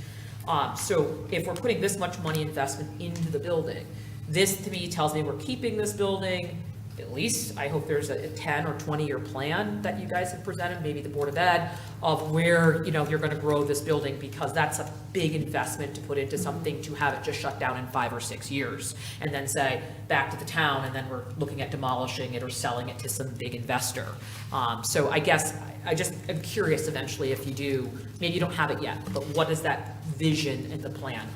So if we're putting this much money investment into the building, this to me tells me we're keeping this building. At least I hope there's a 10 or 20-year plan that you guys have presented, maybe the Board of Ed, of where, you know, you're going to grow this building, because that's a big investment to put into something to have it just shut down in 5 or 6 years and then say back to the town, and then we're looking at demolishing it or selling it to some big investor. So I guess I just am curious eventually if you do, maybe you don't have it yet, but what is that vision in the plan?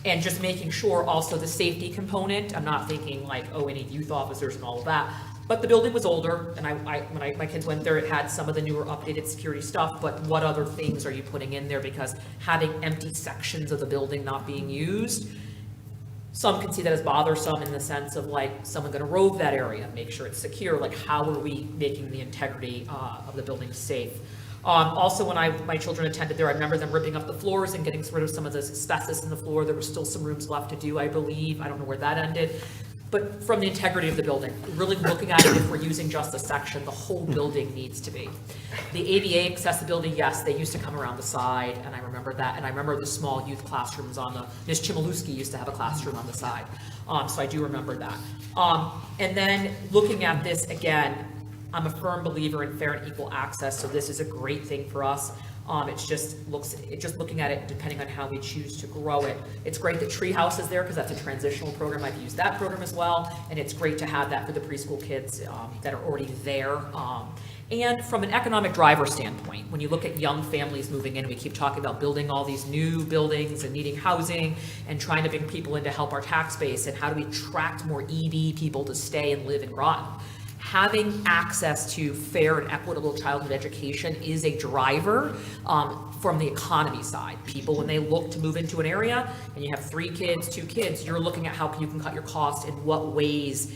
And just making sure also the safety component, I'm not thinking like, oh, we need youth officers and all of that, But the building was older, and when my kids went there, it had some of the newer updated security stuff, but what other things are you putting in there? Because having empty sections of the building not being used, some can see that as bothersome in the sense of like, someone gonna rove that area, make sure it's secure, like how are we making the integrity of the building safe? Also, when my children attended there, I remember them ripping up the floors and getting rid of some of the asbestos in the floor. There were still some rooms left to do, I believe. I don't know where that ended. But from the integrity of the building, really looking at it, if we're using just a section, the whole building needs to be. The ADA accessibility, yes, they used to come around the side, and I remember that. And I remember the small youth classrooms Ms. Chmielewski used to have a classroom on the side. So I do remember that. And then looking at this again, I'm a firm believer in fair and equal access, so this is a great thing for us. It's just looking at it, depending on how we choose to grow it. It's great that Treehouse is there because that's a transitional program. I've used that program as well, and it's great to have that for the preschool kids that are already there. And from an economic driver standpoint, when you look at young families moving in, we keep talking about building all these new buildings and needing housing and trying to bring people in to help our tax base, and how do we attract more ED people to stay and live in Groton. Having access to fair and equitable childhood education is a driver from the economy side. People, when they look to move into an area and you have 3 kids, 2 kids, you're looking at how you can cut your costs, in what ways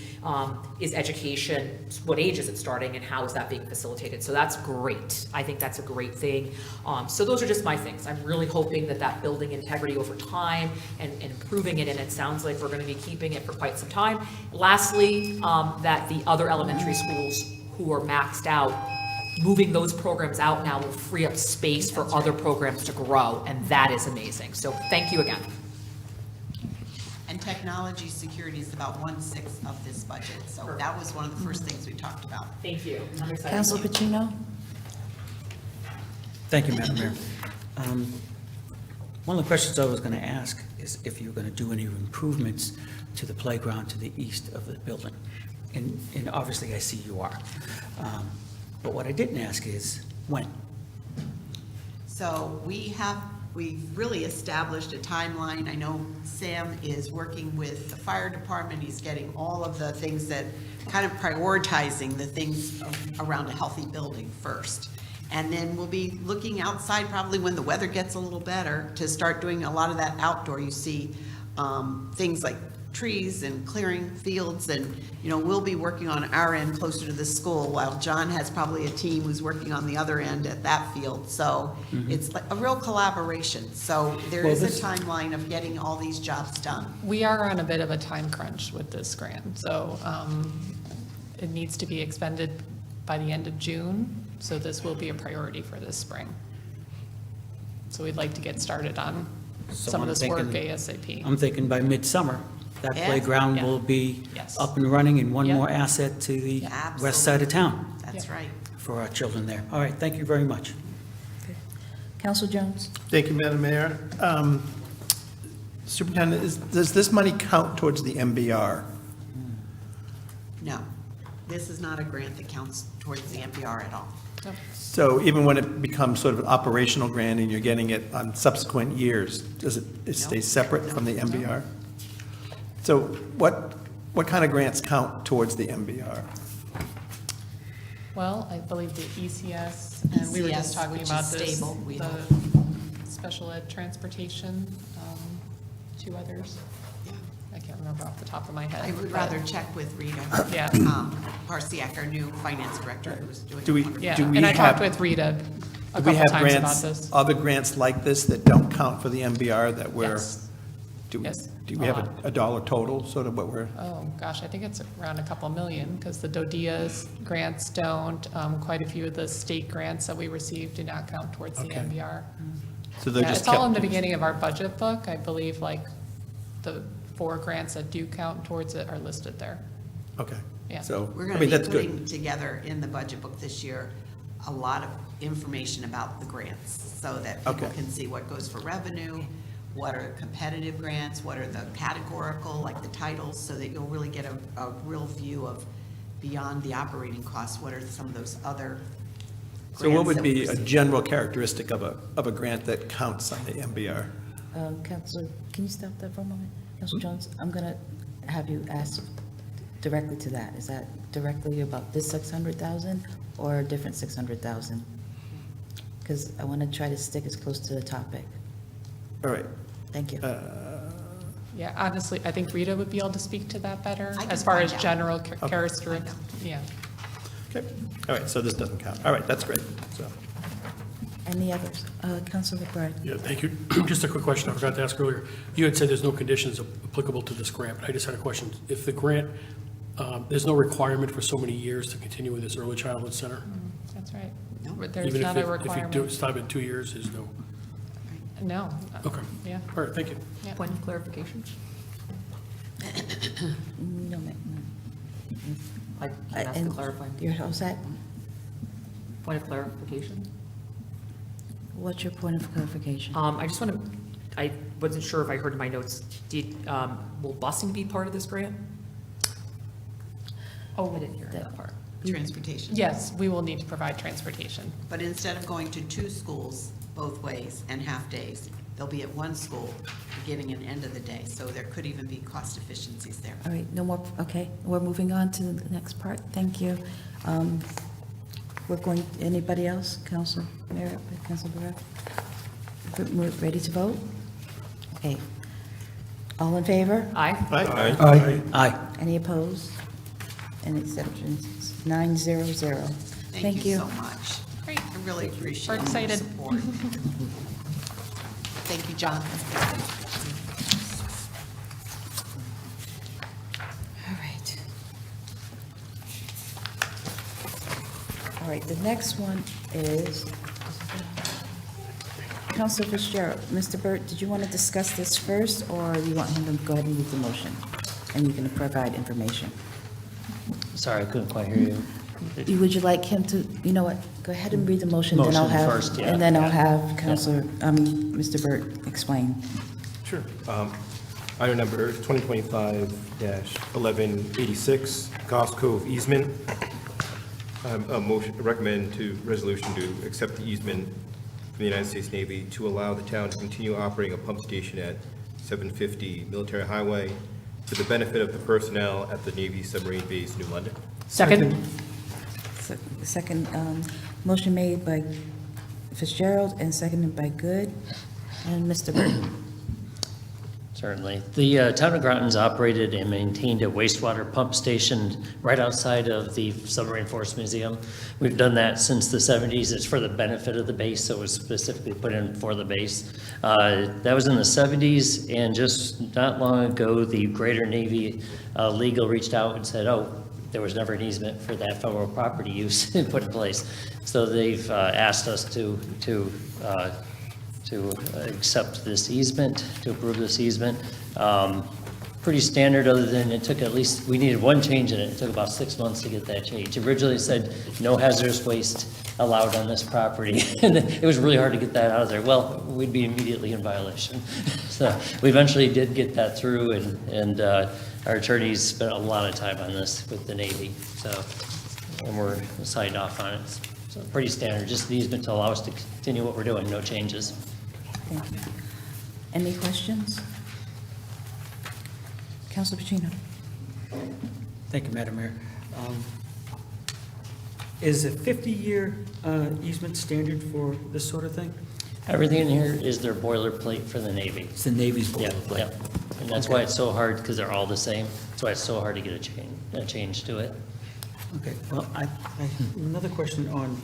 is education, what age is it starting, and how is that being facilitated. So that's great. I think that's a great thing. So those are just my things. I'm really hoping that building integrity over time and improving it, and it sounds like we're going to be keeping it for quite some time. Lastly, that the other elementary schools who are maxed out, moving those programs out now will free up space for other programs to grow, and that is amazing. So thank you again. And technology security is about 1/6 of this budget, so that was one of the first things we talked about. Thank you. I'm excited. Councilor Pacino? Thank you, Madam Mayor. One of the questions I was going to ask is if you were going to do any improvements to the playground to the east of the building. And obviously, I see you are. But what I didn't ask is, when? So we've really established a timeline. I know Sam is working with the fire department. He's getting all of the things that, kind of prioritizing the things around a healthy building first. And then we'll be looking outside probably when the weather gets a little better to start doing a lot of that outdoor. You see things like trees and clearing fields, and we'll be working on our end closer to the school, while John has probably a team who's working on the other end at that field. So it's like a real collaboration. So there is a timeline of getting all these jobs done. We are on a bit of a time crunch with this grant, so it needs to be expended by the end of June, so this will be a priority for this spring. So we'd like to get started on some of this work ASAP. I'm thinking by midsummer, that Yeah. playground Yeah. will be Yes. up and running, and one Yeah. more asset to the Absolutely. west side of town That's right. for our children there. All right, thank you very much. Councilor Jones? Thank you, Madam Mayor. Superintendent, does this money count towards the MBR? No, this is not a grant that counts towards the MPR at all. So even when it becomes sort of an operational grant and you're getting it on subsequent years, does it stay separate from the MBR? So what kind of grants count towards the MBR? Well, I believe the ECS, and we were just ECS, talking which about is this, stable, we the hope. special ed transportation, 2 others. I can't remember off the top of my head. I would but- rather check with Rita. Yeah. Parsiak, our new finance director, who was doing. Do we- a wonderful Yeah, Do we and I talked have- with Rita a Do we couple have times about grants, this. other grants like this that don't count for the MBR that we're? Yes. Do Yes. we have a dollar total, sort of what we're? Oh, gosh, I think it's around a couple million, because the DODIA's grants don't. Quite a few of the state grants that we received do not count towards the Okay. MBR. So they're Yeah, just it's all in the kept- beginning of our budget book. I believe like the 4 grants that do count towards it are listed there. Okay. Yeah. So, We're I going mean, to that's be good. putting together in the budget book this year a lot of information about the grants, so that people Okay. can see what goes for revenue, what are competitive grants, what are the categorical, like the titles, so that you'll really get a real view of beyond the operating costs, what are some of those other So what grants would that we be a receive. general characteristic of a grant that counts on the MBR? Councilor, can you stop that for a moment? Councilor Jones, I'm going to have you ask directly to that? Is that directly about this 600,000 or a different 600,000? Because I want to try to stick as close to the topic. All right. Thank you. Yeah, honestly, I think Rita would be able to speak to that better, I can as far find as out. general Okay. characteristics, yeah. Okay, all right, so this doesn't count. All right, that's great, so. Any others? Councilor McBride? Yeah, thank you. Just a quick question I forgot to ask earlier. You had said there's no conditions applicable to this grant, but I just had a question. If the grant, there's no requirement for so many years to continue with this early childhood center? That's right. No. There's Even not a if you do requirement. stop in 2 years, there's no, No. okay. Yeah. All right, thank you. Yeah. Point of clarification? No, ma'am. I can ask a And clarifying, You're all set? point of clarification? What's your point of clarification? I just want to, I wasn't sure if I heard in my notes, will busing be part of this grant? Oh, I didn't hear that part. Transportation. yes, we will need to provide transportation. But instead of going to 2 schools both ways and half days, they'll be at 1 school, beginning and end of the day. So there could even be cost efficiencies there. All right, no more, okay, we're moving on to the next part, thank you. We're going, anybody else? Council Mayor, Council Barrett? We're ready to vote? Okay. All in favor? Aye. Aye. Aye. Any opposed? Any exceptions? 900. Thank you so much. Great. I really appreciate We're your excited. support. Thank you, John. All right. All right, the next one is Councilor Fitzgerald. Mr. Burt, did you want to discuss this first, or you want him to go ahead and move the motion? And you can provide information. Sorry, I couldn't quite hear you. Would you like him to, you know what, go ahead and read the motion, then I'll Motion have. first, yeah. And then I'll Yeah. have Councilor, Mr. Burt explain. Sure. Item number 2025-1186, Goss Cove easement. A motion, recommend to resolution to accept the easement from the United States Navy to allow the town to continue operating a pump station at 750 Military Highway for the benefit of the personnel at the Navy submarine base, New London. Second? Second, motion made by Fitzgerald and seconded by Good. And Mr. Burt. Certainly. The town of Groton's operated and maintained a wastewater pump station right outside of the Submarine Force Museum. We've done that since the 70s. It's for the benefit of the base, so it was specifically put in for the base. That was in the 70s, and just not long ago, the Greater Navy Legal reached out and said, oh, there was never an easement for that federal property use put in place. So they've asked us to accept this easement, to approve this easement. Pretty standard, other than it took at least, we needed one change in it. It took about 6 months to get that change. Originally it said no hazardous waste allowed on this property. And it was really hard to get that out of there. Well, we'd be immediately in violation. So we eventually did get that through, and our attorneys spent a lot of time on this with the Navy. So, and we're signed off on it. So pretty standard, just the easement to allow us to continue what we're doing, no changes. Thank you. Any questions? Councilor Pacino. Thank you, Madam Mayor. Is a 50-year easement standard for this sort of thing? Everything in here is their boilerplate for the Navy. It's the Navy's Yeah, boilerplate. yeah. And that's why it's so hard, because they're all the same. That's why it's so hard to get a change to it. Okay, well, another question on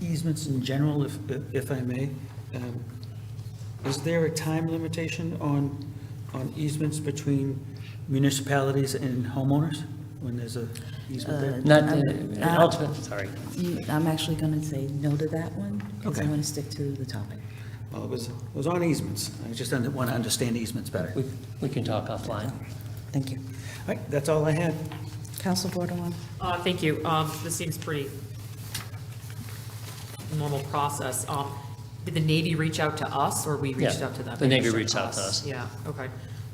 easements in general, if I may. Is there a time limitation on easements between municipalities and homeowners when there's a easement there? Not, ultimate, sorry. I'm actually going to say no to that one, because I Okay. want to stick to the topic. Well, it was on easements. I just want to understand easements better. We can talk offline. Thank you. All right, that's all I had. Council Bordelon? Thank you. This seems pretty normal process. Did the Navy reach out to us, or we reached Yeah, out to them? the Navy reached out to us. Yeah, okay.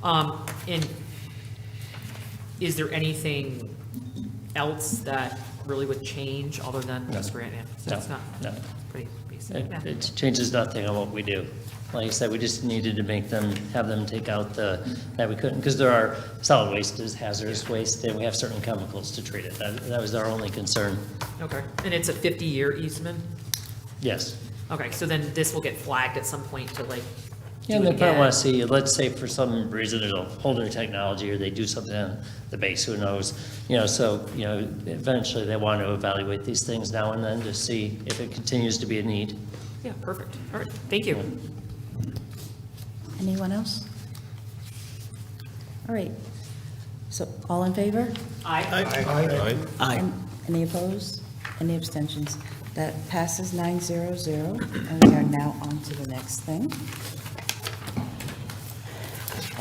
And is there anything else that really with change other than just grant, yeah. So No, it's not no. pretty basic. Yeah. It changes nothing on what we do. Like I said, we just needed to have them take out that we couldn't, because there are solid waste is hazardous waste, and we have certain chemicals to treat it. That was our only concern. Okay, and it's a 50-year easement? Yes. Okay, so then this will get flagged at some point to like Yeah, do and it they probably want again? to see, let's say for some reason there's a whole new technology, or they do something on the base, who knows? So, eventually they want to evaluate these things now and then to see if it continues to be a need. Yeah, perfect. All right, thank you. Anyone else? All right. So, all in favor? Aye. Aye. Any opposed? Any abstentions? That passes 900, and we are now on to the next thing.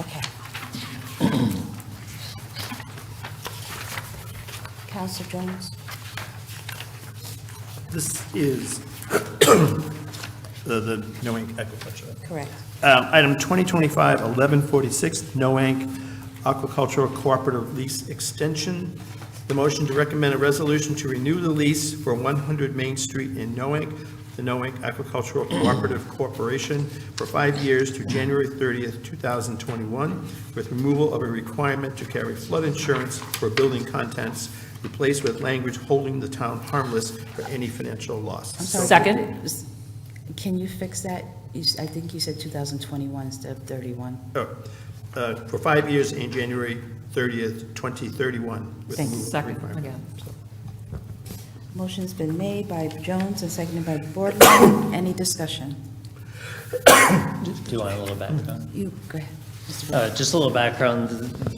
Okay. Counselor Jones? This is the Noank Aquaculture. Correct. Item 2025-1146, Noank Aquacultural Cooperative Lease Extension. The motion to recommend a resolution to renew the lease for 100 Main Street in Noank, the Noank Aquacultural Cooperative Corporation, for 5 years to January 30th, 2021, with removal of a requirement to carry flood insurance for building contents, replaced with language holding the town harmless for any financial loss. I'm sorry. Second. Can you fix that? I think you said 2021 instead of 31. For 5 years in January 30th, 2031. with Thanks. removal Second, requirement. again. Motion's been made by Jones and seconded by Boardman. Any discussion? Do you want a little background? You, go ahead. Mr. Boardman. Just a little background.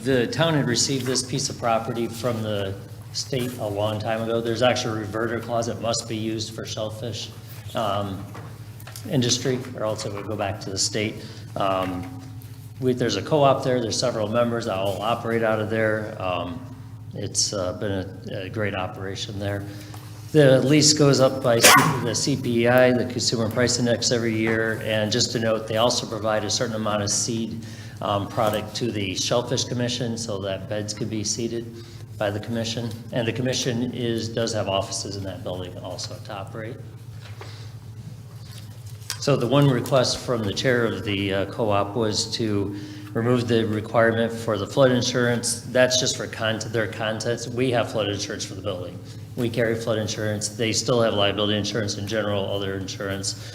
The town had received this piece of property from the state a long time ago. There's actually a reverter clause that must be used for shellfish industry, or else it would go back to the state. There's a co-op there. There's several members that all operate out of there. It's been a great operation there. The lease goes up by the CPI, the Consumer Price Index, every year. And just to note, they also provide a certain amount of seed product to the Shellfish Commission so that beds could be seeded by the commission. And the commission does have offices in that building also to operate. So the one request from the chair of the co-op was to remove the requirement for the flood insurance. That's just for their contents. We have flood insurance for the building. We carry flood insurance. They still have liability insurance in general, other insurance.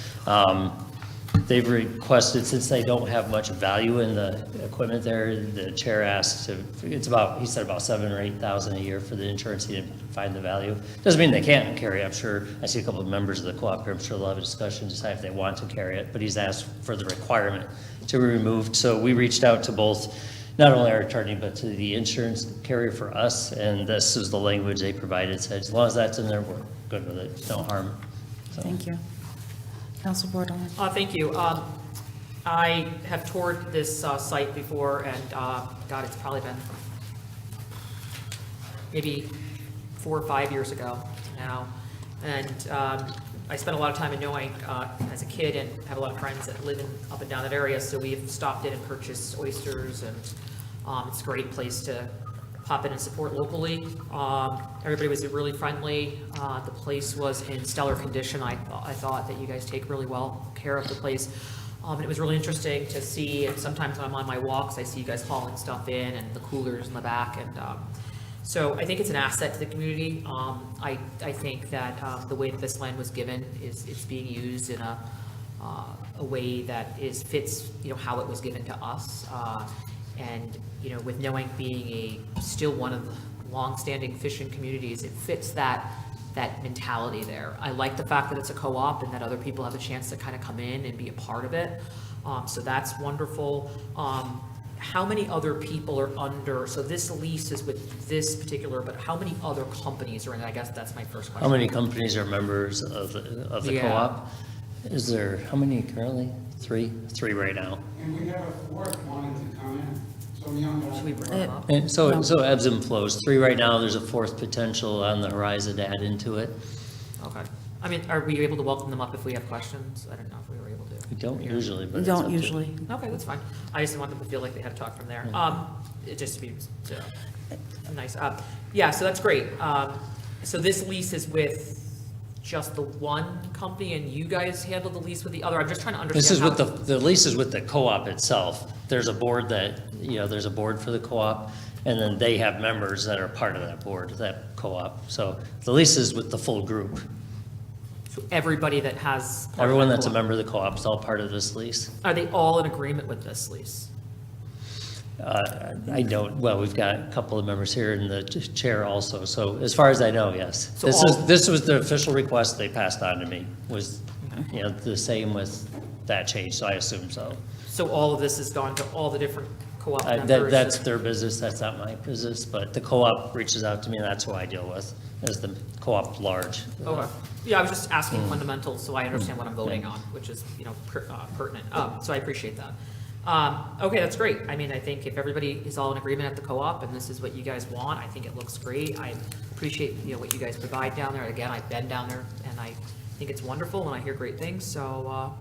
They've requested, since they don't have much value in the equipment there, the chair asked he said about $7,000 or $8,000 a year for the insurance. He didn't find the value. Doesn't mean they can't carry it. I'm sure, I see a couple of members of the co-op here. I'm sure they'll have a discussion, decide if they want to carry it, but he's asked for the requirement to be removed. So we reached out to both, not only our attorney, but to the insurance carrier for us, and this is the language they provided. Said, as long as that's in there, we're good with it. No harm. So. Thank you. Council Bordelon? Thank you. I have toured this site before, and God, it's probably been maybe 4 or 5 years ago now. And I spent a lot of time in Noank as a kid, and have a lot of friends that live up and down that area, so we've stopped in and purchased oysters, and it's a great place to pop in and support locally. Everybody was really friendly. The place was in stellar condition. I thought that you guys take really well care of the place. And it was really interesting to see, and sometimes when I'm on my walks, I see you guys hauling stuff in, and the coolers in the back, and so I think it's an asset to the community. I think that the way that this land was given it's being used in a way that fits how it was given to us. And with Noank being still one of the long-standing fishing communities, it fits that mentality there. I like the fact that it's a co-op and that other people have a chance to kind of come in and be a part of it. So that's wonderful. How many other people are under, so this lease is with this particular, but how many other companies are in it? I guess that's my first question. How many companies are members of the Yeah. co-op? Is there, how many currently? Three right now. And we have a fourth wanting to come in, some young guy. Should we bring them up? And so it ebbs and flows. 3 right now, there's a 4th potential on the horizon to add into it. Okay. I mean, are we able to welcome them up if we have questions? I don't know if we were able to. We don't usually, but We it's up don't to- usually. Okay, that's fine. I just want them to feel like they had to talk from there. It just means nice. Yeah, so that's great. So this lease is with just the one company and you guys handle the lease with the other? I'm just trying to understand. This is with how- the lease is with the co-op itself. There's a board that, there's a board for the co-op, and then they have members that are part of that board, that co-op. So the lease is with the full group. So everybody that has. part of Everyone that that's a co-op. member of the co-op is all part of this lease. Are they all in agreement with this lease? I don't, well, we've got a couple of members here in the chair also, so as far as I know, yes. So all- This was the official request they passed on to me, was, the same with that change, so I assume so. So all of this has gone to all the different co-op members? That's their business, that's not my business, but the co-op reaches out to me, and that's who I deal with, as the co-op large. Okay. Yeah, I was just asking fundamentals, so I understand what I'm voting on, which is, pertinent. So I appreciate that. Okay, that's great. I mean, I think if everybody is all in agreement at the co-op and this is what you guys want, I think it looks great. I appreciate, what you guys provide down there. Again, I've been down there and I think it's wonderful and I hear great things. So,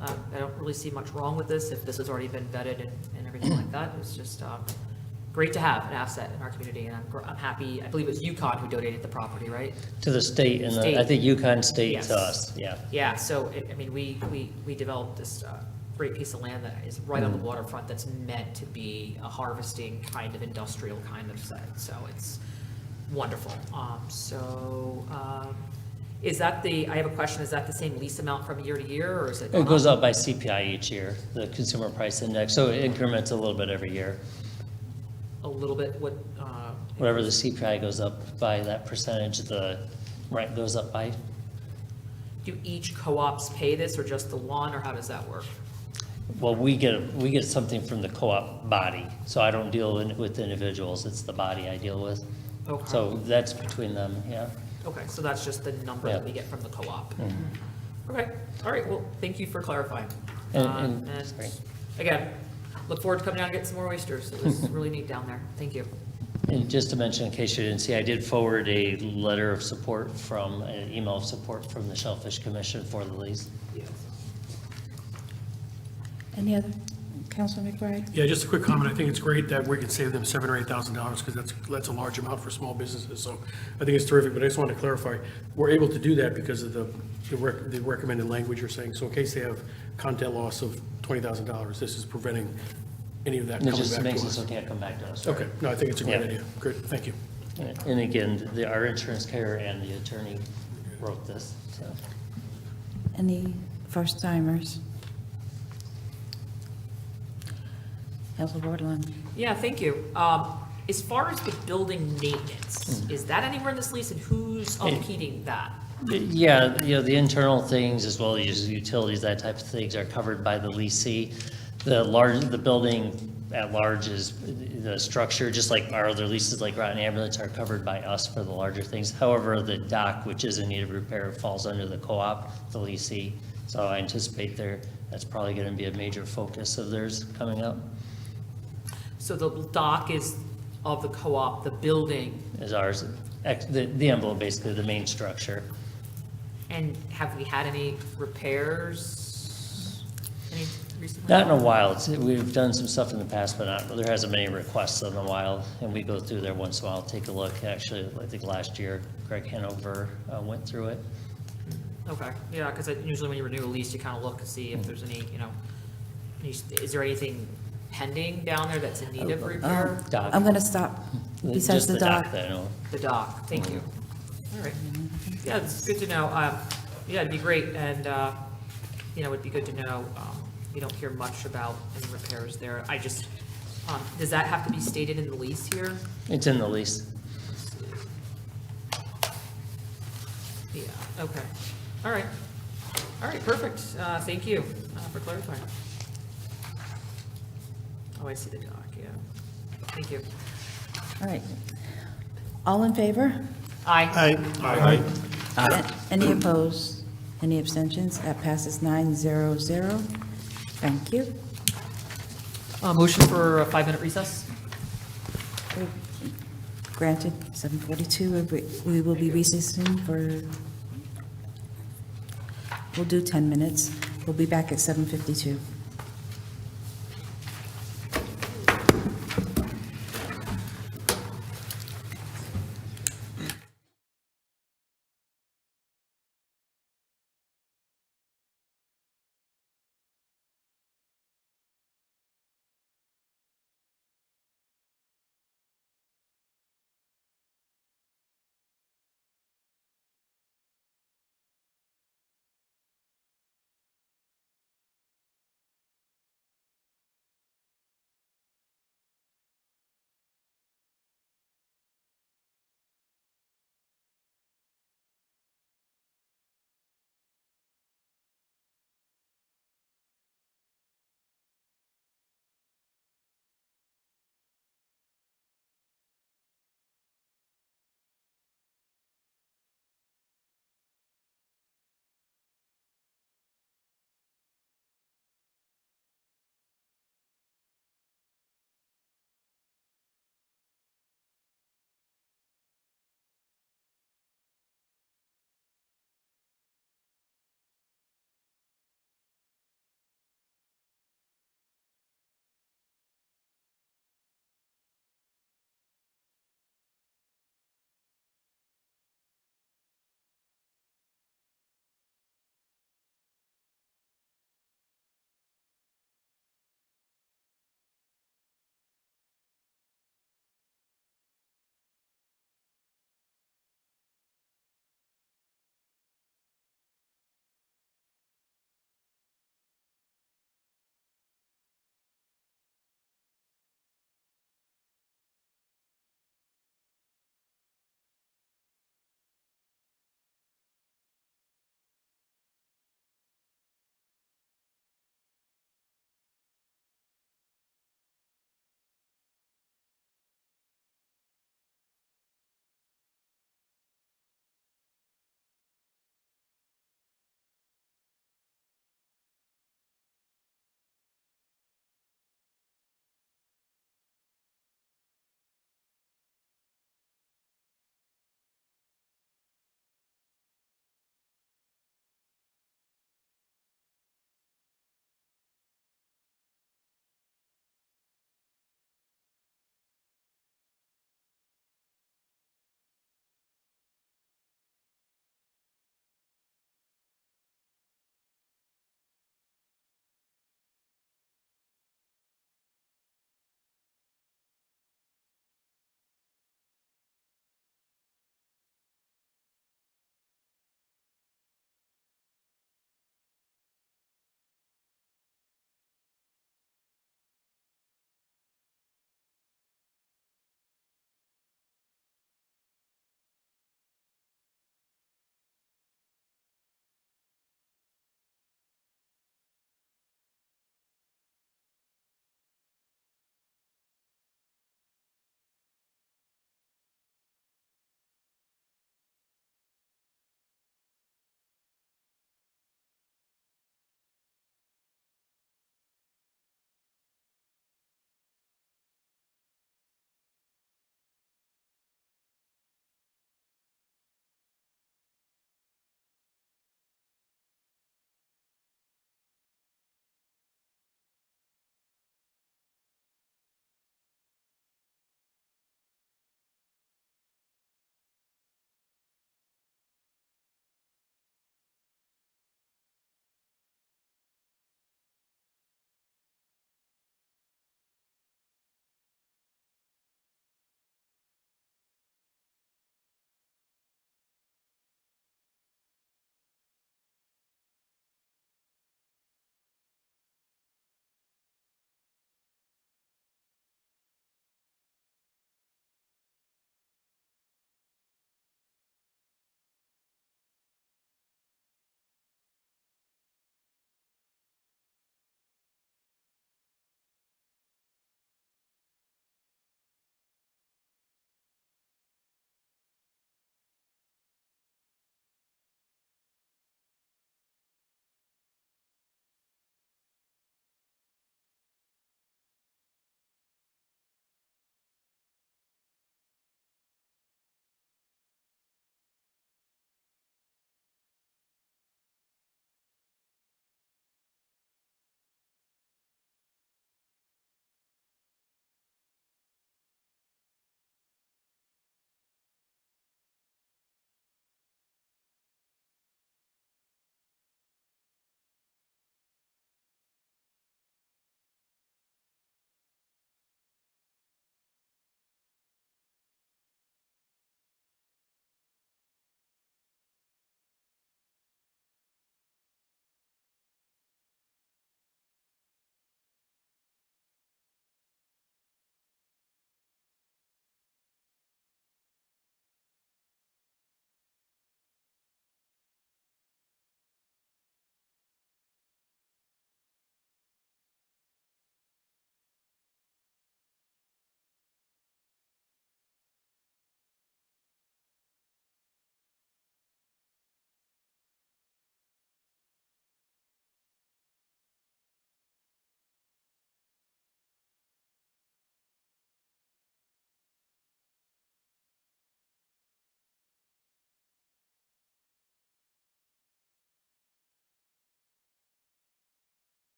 I don't really see much wrong with this if this has already been vetted and everything like that. It's just, great to have an asset in our community and I'm happy. I believe it was UConn who donated the property, right? To the state, and State. I think Yukon State Yes. to us, yeah. Yeah, so, we developed this great piece of land that is right on the waterfront that's meant to be a harvesting kind of industrial kind of site, so it's wonderful. Is that I have a question, is that the same lease amount from year to year, or is it? It goes up by CPI each year, the Consumer Price Index, so it increments a little bit every year. A little bit, Whatever the CPI goes up by that percentage, the rent goes up by. do each co-ops pay this, or just the one, or how does that work? Well, we get something from the co-op body, so I don't deal with individuals, it's the body I deal with. Okay. So that's between them, yeah. Okay, so that's just the number that Yeah. we get from the co-op. Okay, all right, well, thank you for clarifying. And And sorry. again, look forward to coming down and getting some more oysters. It was really neat down there. Thank you. And just to mention, in case you didn't see, I did forward a letter of support an email of support from the Shellfish Commission for the lease. Any other, Councilman McBride? Yeah, just a quick comment. I think it's great that we can save them $7,000 or $8,000 because that's a large amount for small businesses. So I think it's terrific, but I just wanted to clarify, we're able to do that because of the recommended language you're saying. So in case they have content loss of $20,000, this is preventing any of that And it coming just back makes to it us. so it can't come back to us. Okay, no, I think it's a great Yeah. idea. Great, thank you. And again, our insurance carrier and the attorney wrote this, so. Any first-timers? Councilor Bordelon? Yeah, thank you. As far as the building maintenance, is that anywhere in this lease, and who's upkeeping that? Yeah, the internal things as well as utilities, that type of things are covered by the leasee. The building at large is, the structure, just like our other leases like Groton Ambulance, are covered by us for the larger things. However, the dock, which is in need of repair, falls under the co-op, the leasee. So I anticipate that's probably going to be a major focus of theirs coming up. So the dock is of the co-op, the building, Is ours, the envelope, basically, the main structure. and have we had any repairs? Any recently? Not in a while. We've done some stuff in the past, but there hasn't been any requests in a while. And we go through there once in a while, take a look. Actually, I think last year, Greg Hanover went through it. Okay, yeah, because usually when you renew a lease, you kind of look to see if there's any, is there anything pending down there that's in need of repair? Dock. I'm going to stop. Besides Just the dock. that I know. The dock, thank you. All right. Yeah, it's good to know. Yeah, it'd be great, and, it'd be good to know. We don't hear much about any repairs there. I just, does that have to be stated in the lease here? It's in the lease. Yeah, okay. All right. All right, perfect. Thank you for clarifying. Oh, I see the dock, yeah. Thank you. All right. All in favor? Aye. Any opposed? Any abstentions? That passes 900. Thank you. Motion for a 5-minute recess? Granted, 7:42. We will be recessing we'll do 10 minutes. We'll be back at 7:52.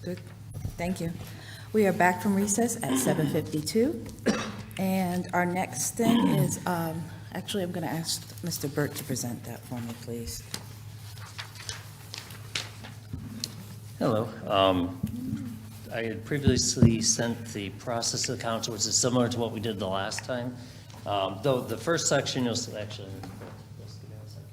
Good, thank you. We are back from recess at 7:52, and our next thing is, actually, I'm going to ask Mr. Burt to present that for me, please. Hello. I had previously sent the process to the council, which is similar to what we did the last time. Though the first section, you'll see, actually, just give me 1 second.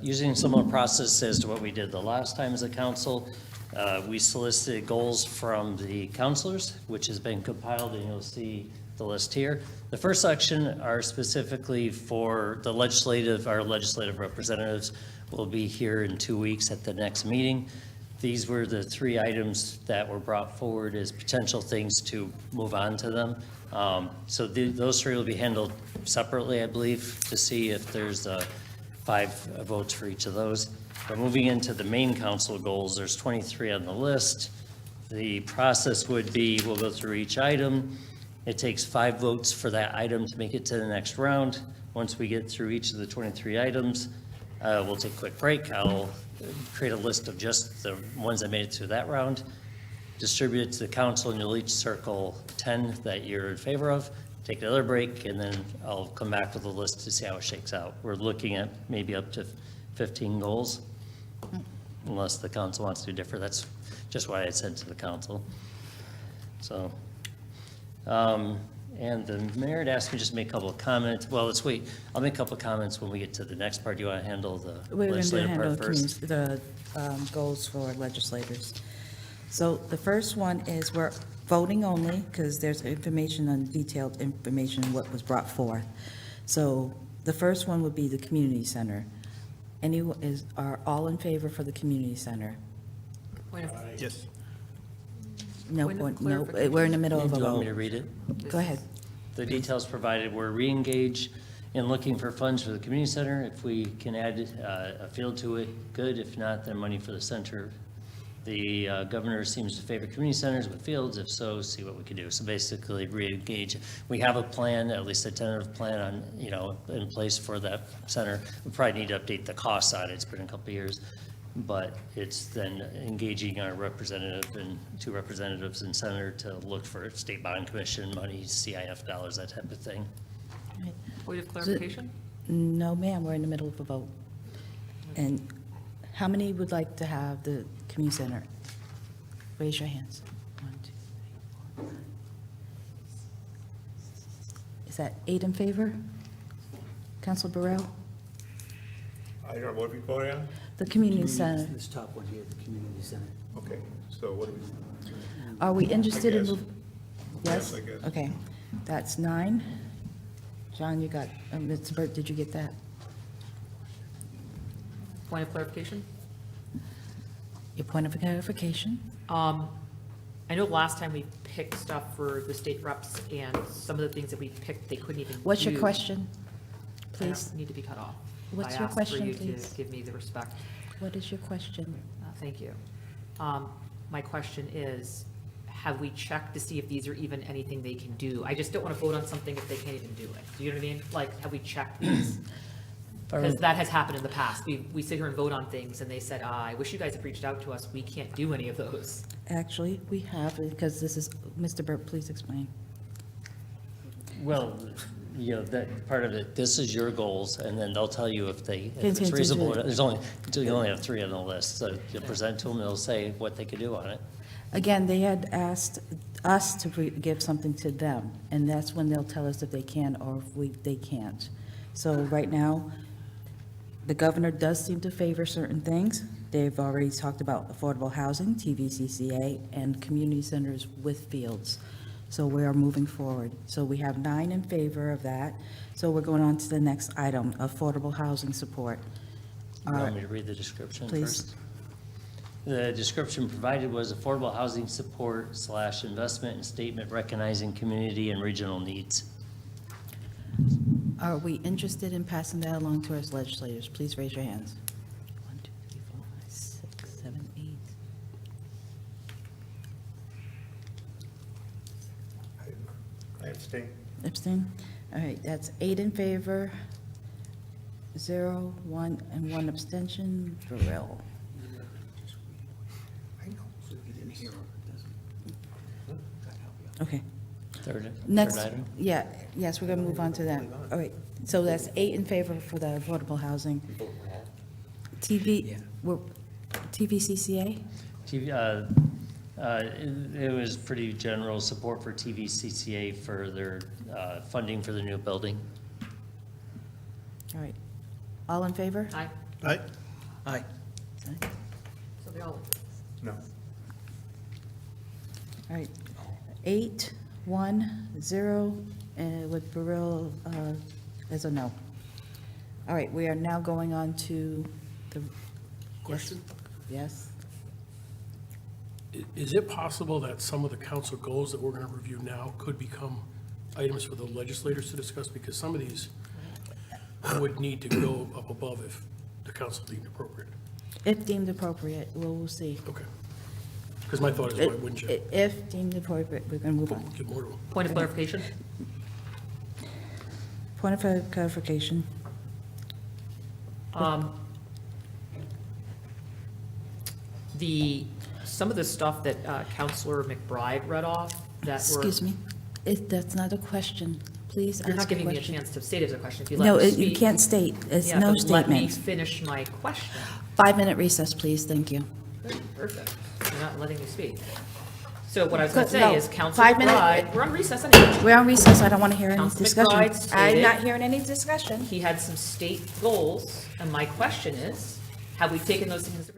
Using similar process as to what we did the last time as a council, we solicited goals from the councilors, which has been compiled, and you'll see the list here. The first section are specifically for the our legislative representatives will be here in 2 weeks at the next meeting. These were the 3 items that were brought forward as potential things to move on to them. So those 3 will be handled separately, I believe, to see if there's 5 votes for each of those. But moving into the main council goals, there's 23 on the list. The process would be, we'll go through each item. It takes 5 votes for that item to make it to the next round. Once we get through each of the 23 items, we'll take a quick break. I'll create a list of just the ones that made it through that round, distribute it to the council, and you'll each circle 10 that you're in favor of. Take another break, and then I'll come back with a list to see how it shakes out. We're looking at maybe up to 15 goals, unless the council wants to differ. That's just what I had sent to the council. So, and the mayor had asked me just to make a couple of comments. Well, let's wait. I'll make a couple of comments when we get to the next part. Do you want to handle the legislative part first? The goals for legislators. So the first one is we're voting only, because there's information on detailed information, what was brought forth. So the first one would be the community center. Are all in favor for the community center? Yes. No, Point of no, clarification. we're in the middle of Do a you want me to vote. read it? Go ahead. The details provided were re-engage in looking for funds for the community center. If we can add a field to it, good. If not, then money for the center. The governor seems to favor community centers with fields. If so, see what we can do. So basically, re-engage. We have a plan, at least a tentative plan on, in place for that center. We probably need to update the costs on it. It's been a couple of years. But it's then engaging our representative and 2 representatives in center to look for state bond commission money, CIF dollars, that type of thing. Point of clarification? No, ma'am, we're in the middle of a vote. And how many would like to have the community center? Raise your hands. 1, 2, 3, 4, 5. Is that 8 in favor? Councilor Burrell? I don't know, what are we voting on? The community center. This top one here, the community center. Okay, so what do we? Are we interested in? guess. Yes? Yes, I guess. Okay, that's 9. John, you got, Mr. Burt, did you get that? Point of clarification? Your point of clarification? I know last time we picked stuff for the state reps, and some of the things that we picked, they couldn't even do. What's your question, I please? don't need to be cut off. What's your question, I asked for you please? to give me the respect. What is your question? Thank you. My question is, have we checked to see if these are even anything they can do? I just don't want to vote on something if they can't even do it. Do you know what I mean? Like, have we checked these? Because that has happened in the past. We sit here and vote on things, and they said, I wish you guys had reached out to us. We can't do any of those. Actually, we have, because this is, Mr. Burt, please explain. Well, that part of it, this is your goals, and then they'll tell you if it's Continue. reasonable. You only have 3 on the list, so you'll present to them, they'll say what they could do on it. Again, they had asked us to give something to them, and that's when they'll tell us if they can or if they can't. So right now, the governor does seem to favor certain things. They've already talked about affordable housing, TVCCA, and community centers with fields. So we are moving forward. So we have 9 in favor of that. So we're going on to the next item, affordable housing support. You want me to read the description Please. first? The description provided was affordable housing support / investment and statement recognizing community and regional needs. Are we interested in passing that along to our legislators? Please raise your hands. 1, 2, 3, 4, 5, 6, 7, 8. I abstain. Abstain? All right, that's 8 in favor, 0, 1, and 1 abstention. Burrell. Okay. Third Next, item? yeah, yes, we're going to move on to that. All right, so that's 8 in favor for the affordable housing. TVCCA? It was pretty general support for TVCCA for their funding for the new building. All right. All in favor? Aye. Aye. Aye. So they all, No. All right. 8, 1, 0, with Burrell as a no. All right, we are now going on to the, Question? yes? Is it possible that some of the council goals that we're going to review now could become items for the legislators to discuss? Because some of these would need to go up above if the council deemed appropriate. If deemed appropriate, we'll see. Okay. Because my thought is, why wouldn't you? If deemed appropriate, we're going to move on. Give more to them. point of clarification? Point of clarification. Some of the stuff that Counselor McBride read off that were. Excuse me, that's not a question. Please ask a You're not giving me a question. chance to state it as a question. If you let No, me you speak. can't state. It's Yeah, no but let me statement. finish my question. 5-minute recess, please. Thank you. Perfect. You're not letting me speak. So what I was going to No, say is Counselor 5-minute McBride, we're on recess anyway. We're on recess. I don't want to hear any Councilman discussion. McBride I'm stated- not hearing any discussion. He had some state goals, and my question is, have we taken those into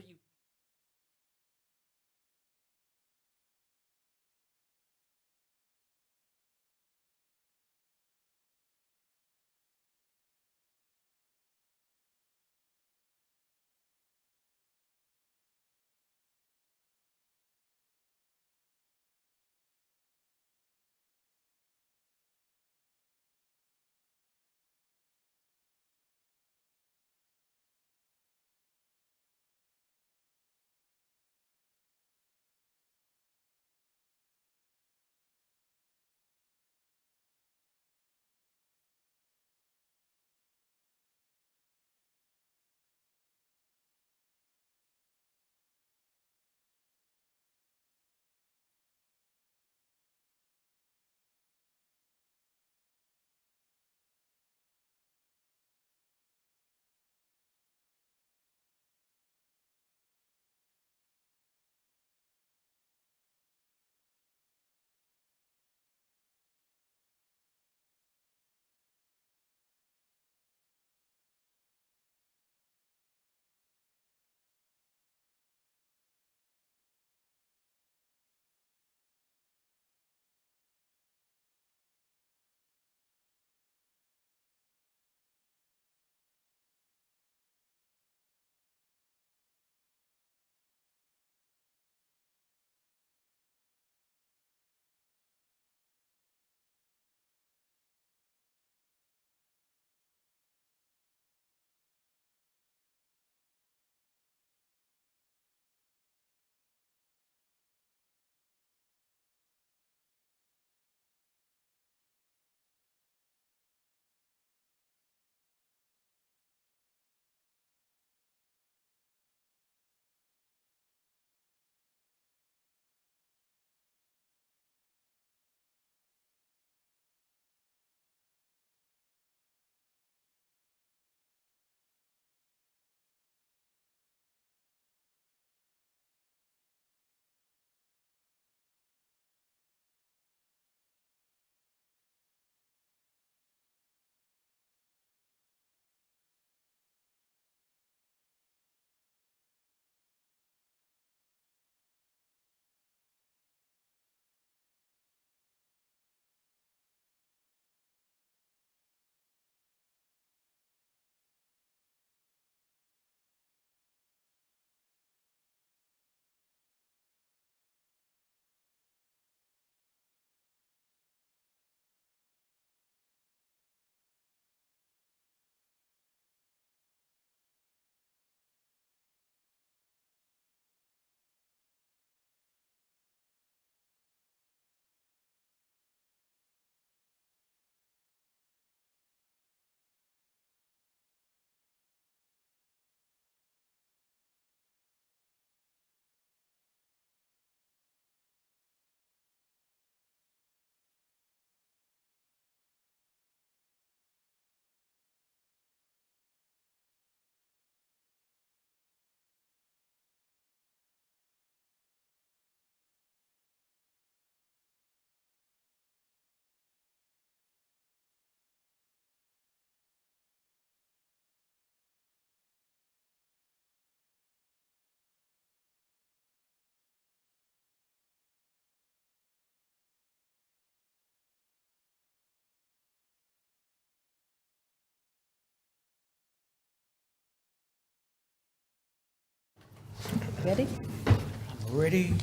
Ready? Ready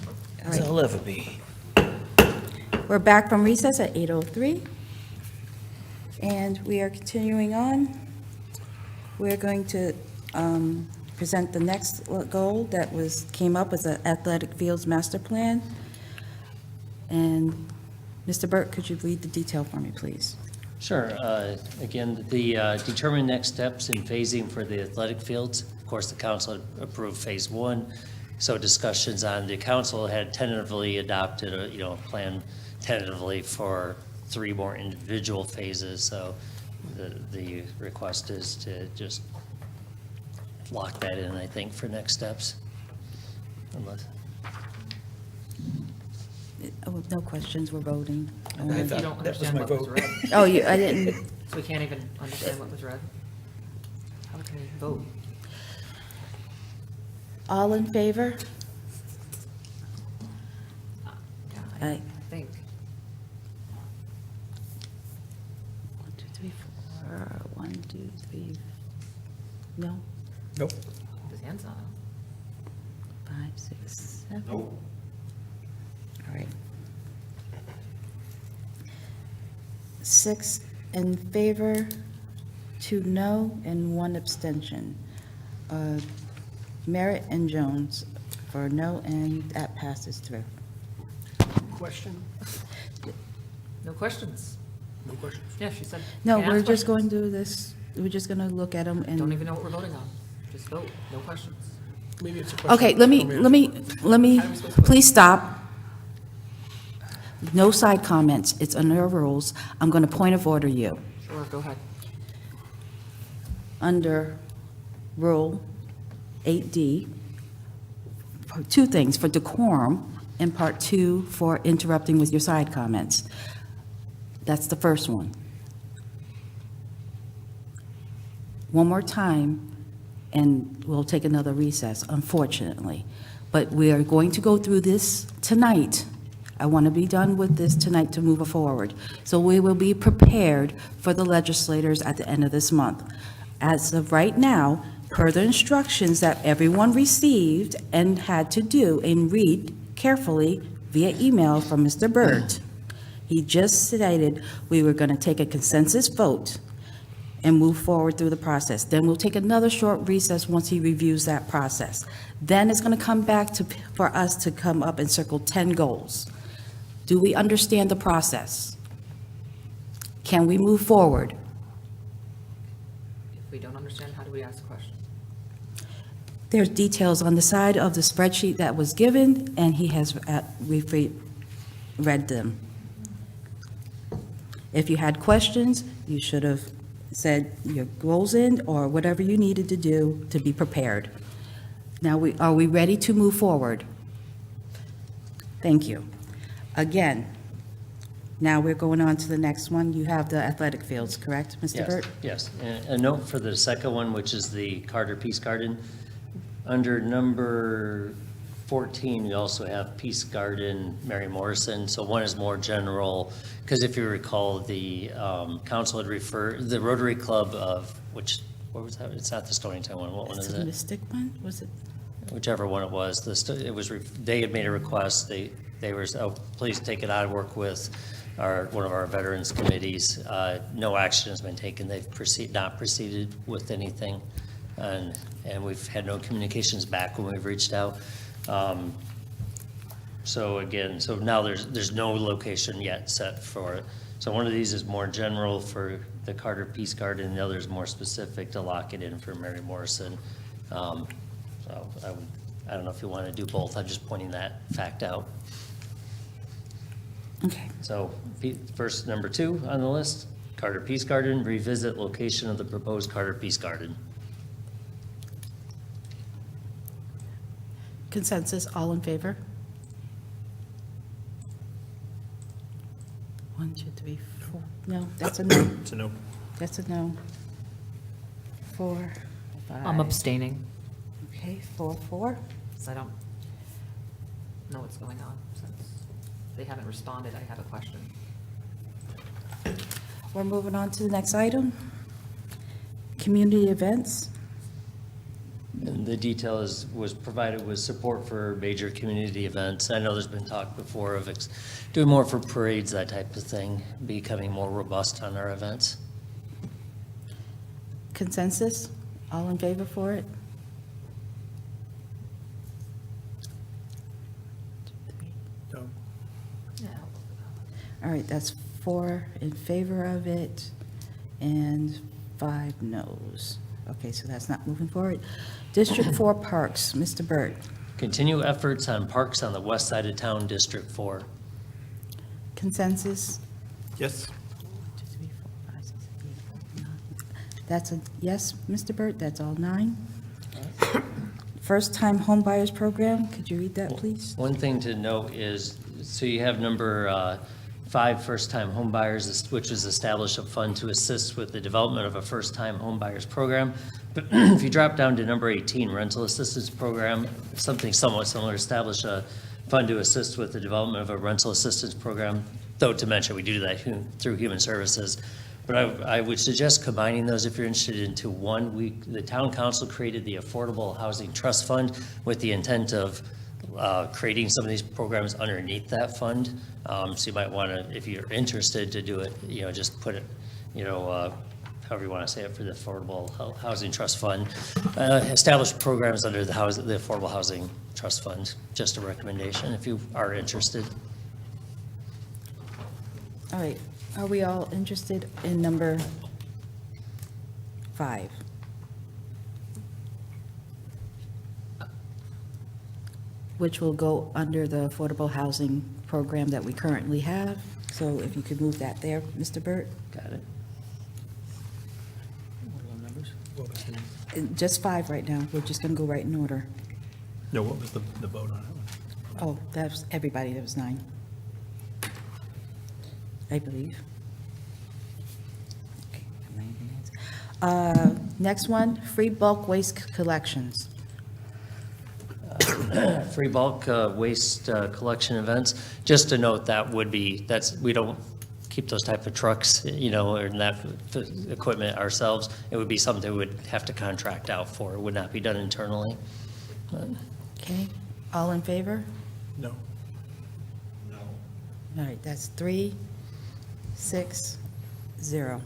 as I'll ever be. We're back from recess at 8:03, and we are continuing on. We're going to present the next goal that came up as an athletic fields master plan. And Mr. Burt, could you read the detail for me, please? Sure. Again, the determine next steps in phasing for the athletic fields. Of course, the council had approved phase one, so discussions on the council had tentatively adopted a plan tentatively for 3 more individual phases. So the request is to just lock that in, I think, for next steps. Unless. Oh, no questions, we're voting. You don't understand what was read. Oh, I didn't, So we can't even understand what was read? How can we vote? all in favor? I Aye. think. 1, 2, 3, 4, 1, 2, 3, no? Nope. His hand's not up. 5, 6, 7. Nope. All right. 6 in favor, 2 no, and 1 abstention. Merritt and Jones for no, and that passes through. Question? No questions? No questions. Yeah, she said. No, can't we're ask just going questions. to do this, we're just going to look at them and. Don't even know what we're voting on. Just vote, no questions. Maybe it's a question. Okay, let me, please stop. No side comments, it's under our rules. I'm going to point of order you. Sure, go ahead. Under Rule 8D, 2 things, for decorum, and Part 2 for interrupting with your side comments. That's the first one. One more time, and we'll take another recess, unfortunately. But we are going to go through this tonight. I want to be done with this tonight to move forward. So we will be prepared for the legislators at the end of this month. As of right now, per the instructions that everyone received and had to do and read carefully via email from Mr. Burt, he just stated we were going to take a consensus vote and move forward through the process. Then we'll take another short recess once he reviews that process. Then it's going to come back for us to come up and circle 10 goals. Do we understand the process? Can we move forward? If we don't understand, how do we ask a question? There's details on the side of the spreadsheet that was given, and he has read them. If you had questions, you should have said your goals in or whatever you needed to do to be prepared. Now, are we ready to move forward? Thank you. Again, now we're going on to the next one. You have the athletic fields, correct, Mr. Yes, Burt? yes. And a note for the second one, which is the Carter Peace Garden. Under number 14, we also have Peace Garden, Mary Morrison. So one is more general, because if you recall, the council had referred, the Rotary Club of, what was that? It's not the Stonington one. What one is It's the it? Mystic one, was it? Whichever one it was. They had made a request. They were, oh, please take it on and work with one of our veterans committees. No action has been taken. They've not proceeded with anything. And we've had no communications back when we've reached out. So again, so now there's no location yet set for it. So one of these is more general for the Carter Peace Garden, and the other is more specific to lock it in for Mary Morrison. So I don't know if you want to do both. I'm just pointing that fact out. Okay. So first, number 2 on the list, Carter Peace Garden, revisit location of the proposed Carter Peace Garden. Consensus, all in favor? 1, 2, 3, 4. No, that's a no. It's a no. That's a no. 4, 5. I'm abstaining, Okay, 4, 4. because I don't know what's going on. Since they haven't responded, I have a question. We're moving on to the next item. Community events. And the detail was provided with support for major community events. I know there's been talk before of doing more for parades, that type of thing, becoming more robust on our events. Consensus? All in favor for it? No. All right, that's 4 in favor of it and 5 noes. Okay, so that's not moving forward. District 4 Parks, Mr. Burt. Continue efforts on parks on the west side of town, District 4. Consensus? Yes. That's a yes, Mr. Burt, that's all 9. First-time homebuyers program, could you read that, please? One thing to note is, so you have number 5, first-time homebuyers, which is establish a fund to assist with the development of a first-time homebuyers program. But if you drop down to number 18, rental assistance program, something somewhat similar, establish a fund to assist with the development of a rental assistance program, though to mention, we do that through Human Services. But I would suggest combining those if you're interested into one. The town council created the Affordable Housing Trust Fund with the intent of creating some of these programs underneath that fund. So you might want to, if you're interested to do it, just put it, however you want to say it, for the Affordable Housing Trust Fund. Establish programs under the Affordable Housing Trust Fund. Just a recommendation if you are interested. All right, are we all interested in number 5? Which will go under the affordable housing program that we currently have. So if you could move that there, Mr. Burt. Got it. What was the, Just 5 right now. We're just going to go right in order. no, what was the vote on it? Oh, that was everybody. That was 9. I believe. Okay, next one, free bulk waste collections. Free bulk waste collection events. Just to note, we don't keep those type of trucks, or that equipment ourselves. It would be something we would have to contract out for. It would not be done internally. Okay, all in favor? No. All right, that's 3, 6, 0.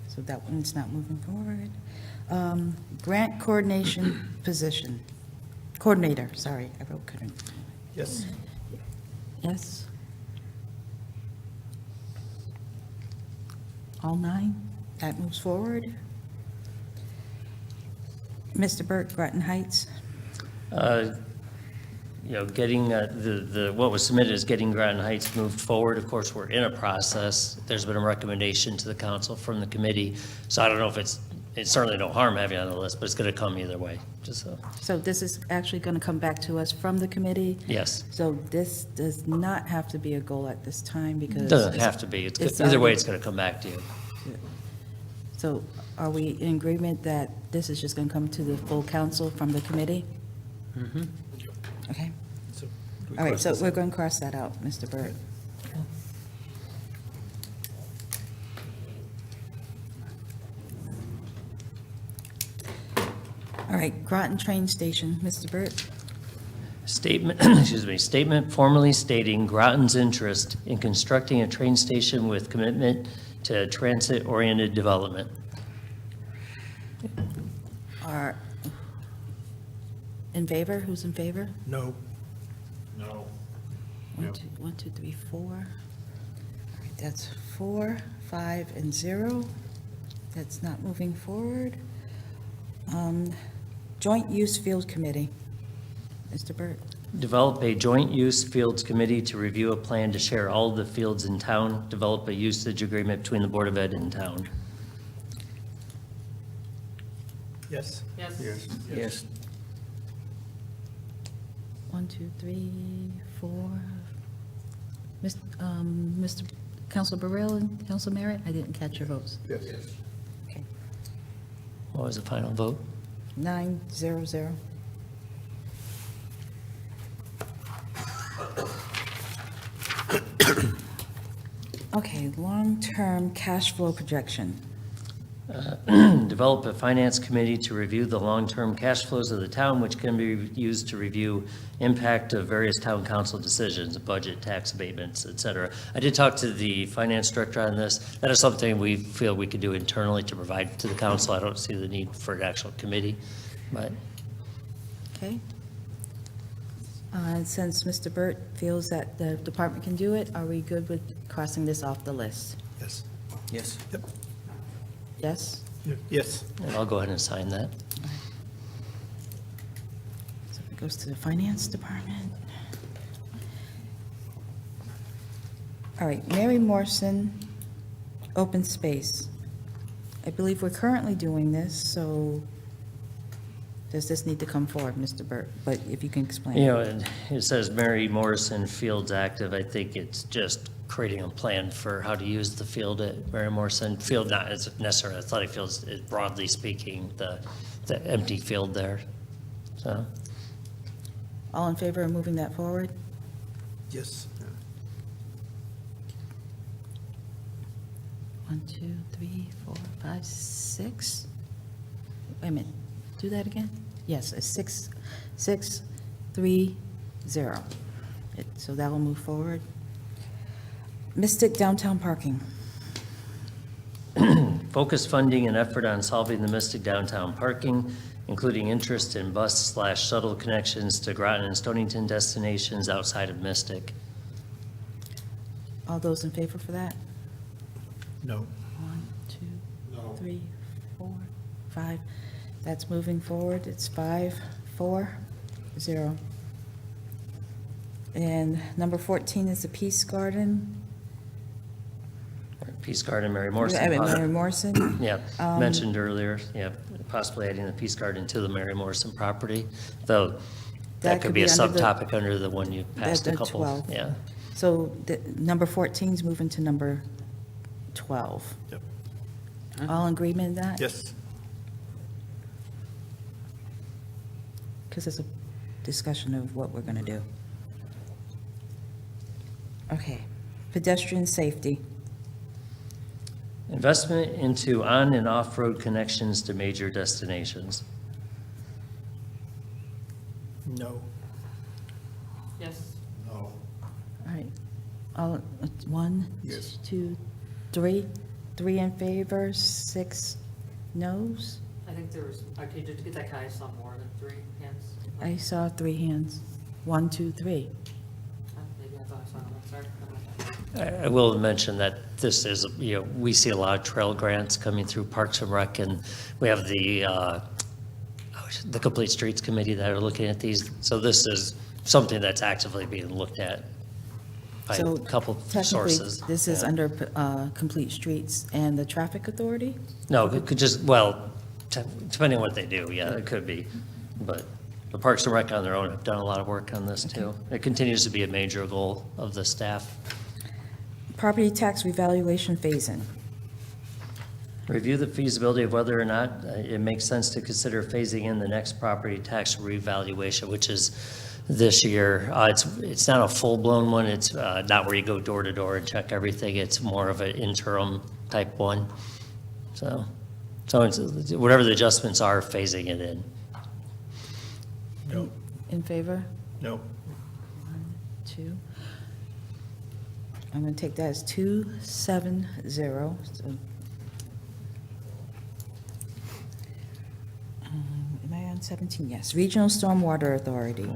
So that one's not moving forward. Grant coordination position. Coordinator, sorry, I wrote couldn't. Yes. Yes? All 9? That moves forward. Mr. Burt, Groton Heights. Getting what was submitted is getting Groton Heights moved forward. Of course, we're in a process. There's been a recommendation to the council from the committee. So I don't know if it's certainly no harm having it on the list, but it's going to come either way, just so. So this is actually going to come back to us from the committee? Yes. So this does not have to be a goal at this time because. It doesn't have to be. Either way, it's going to come back to you. So are we in agreement that this is just going to come to the full council from the committee? Mm-hmm. Okay. So All right, so we're going to cross that out, Mr. Burt. All right, Groton Train Station, Mr. Burt. Statement formally stating Groton's interest in constructing a train station with commitment to transit-oriented development. Are in favor? Who's in favor? No. No. 1, 2, 3, 4. All right, that's 4, 5, and 0. That's not moving forward. Joint Use Field Committee. Mr. Burt. Develop a joint use fields committee to review a plan to share all of the fields in town. Develop a usage agreement between the Board of Ed and town. Yes. Yes. Yes. Yes. 1, 2, 3, 4. Mr. Council Burrell and Council Merritt, I didn't catch your votes. Yes. Okay. What was the final vote? 9, 0, 0. Okay, long-term cash flow projection. Develop a finance committee to review the long-term cash flows of the town, which can be used to review impact of various town council decisions, budget, tax abatements, et cetera. I did talk to the finance director on this. That is something we feel we could do internally to provide to the council. I don't see the need for an actual committee, but. Okay. Since Mr. Burt feels that the department can do it, are we good with crossing this off the list? Yes. Yes. Yep. Yes? Yes. And I'll go ahead and sign that. So it goes to the finance department. All right, Mary Morrison, open space. I believe we're currently doing this, so does this need to come forward, Mr. Burt? But if you can explain. You know, it says Mary Morrison Field's active. I think it's just creating a plan for how to use the field at Mary Morrison Field, not as necessarily athletic fields, broadly speaking, the empty field there. So, All in favor of moving that forward? Yes. 1, 2, 3, 4, 5, 6. Wait a minute, do that again? Yes, it's 6, 6, 3, 0. So that will move forward. Mystic downtown parking. focus funding and effort on solving the Mystic downtown parking, including interest in bus/shuttle connections to Groton and Stonington destinations outside of Mystic. All those in favor for that? No. 1, 2, No. 3, 4, 5. That's moving forward. It's 5, 4, 0. And number 14 is the Peace Garden. Peace Garden, Mary Morrison. Mary Morrison. Yeah, mentioned earlier, yeah, possibly adding the Peace Garden to the Mary Morrison property, though that could be a under the- subtopic under the one you passed a the couple, 12. yeah. So the number 14 is moving to number 12. Yep. All in agreement in that? Yes. Because it's a discussion of what we're going to do. Okay, pedestrian safety. Investment into on and off-road connections to major destinations. No. Yes. No. All right, all, 1, Yes. 2, 3. 3 in favor, 6 noes. I think there was, okay, did you get that guy? I saw more than 3 hands. I saw 3 hands. 1, 2, 3. Maybe I thought I saw one, sorry. I will mention that this is, you know, we see a lot of trail grants coming through Parks and Rec, and we have the Complete Streets Committee that are looking at these. So this is something that's actively being looked at by So a couple technically, sources. this is Yeah. under Complete Streets and the Traffic Authority? No, it could just, well, depending on what they do, yeah, it could be. But the Parks and Rec on their own have done a lot of work on this too. It continues to be a major goal of the staff. Property tax revaluation phase-in. Review the feasibility of whether or not it makes sense to consider phasing in the next property tax revaluation, which is this year. It's not a full-blown one. It's not where you go door to door and check everything. It's more of an interim type one. So it's, whatever the adjustments are, phasing it in. No. In favor? No. 1, 2. I'm going to take that as 2, 7, 0. So, am I on 17? Yes. Regional Stormwater Authority.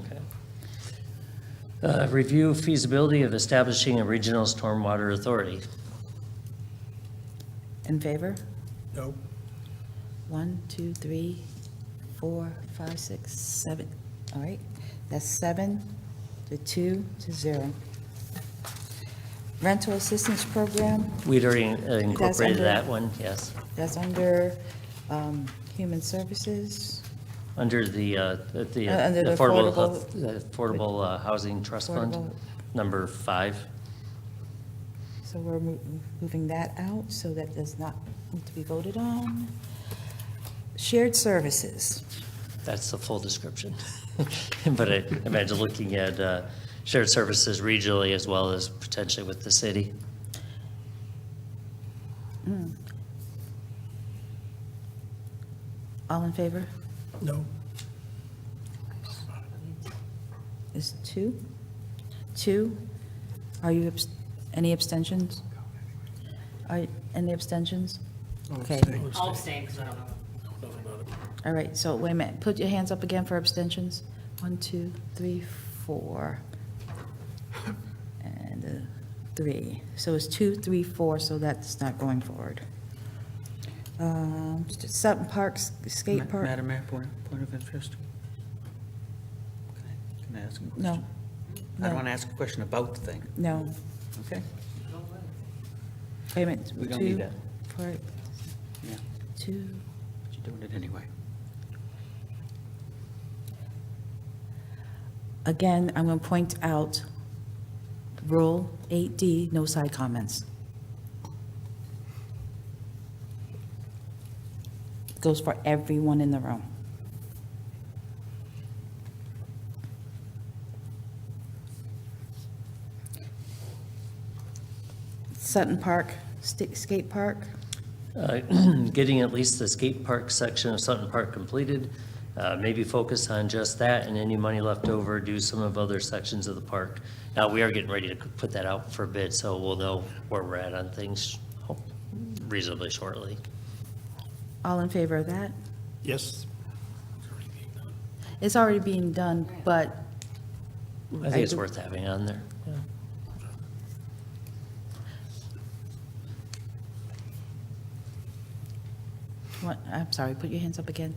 Okay. Review feasibility of establishing a regional stormwater authority. In favor? No. 1, 2, 3, 4, 5, 6, 7. All right. That's 7 to 2 to 0. Rental Assistance Program, We'd already incorporated under- that one, yes. that's under Human Services. Under the Under the Affordable Housing Trust Fund, Affordable- number 5. So we're moving that out, so that does not need to be voted on. Shared Services. That's the full description. But I imagine looking at shared services regionally as well as potentially with the city. All in favor? No. Is 2? 2? Are you, any abstentions? Any abstentions? Okay, I'll abstain because I don't know. Nothing about it. all right, so wait a minute, put your hands up again for abstentions. 1, 2, 3, 4. And 3. So it's 2, 3, 4, so that's not going forward. Sutton Park, skate park? Madam Mayor, point of interest? Can I ask a question? No. I don't want to ask a question about the thing. No. Okay? Wait a minute. We don't 2, need that. 4, Yeah, 2. but you're doing it anyway. Again, I'm going to point out Rule 8D, no side comments. Goes for everyone in the room. Sutton Park, skate park, Getting at least the skate park section of Sutton Park completed, maybe focus on just that, and any money left over, do some of other sections of the park. Now, we are getting ready to put that out for bid, so we'll know where we're at on things reasonably shortly. all in favor of that? Yes. It's already being done, but. I think it's worth having on there. Yeah. I'm sorry, put your hands up again.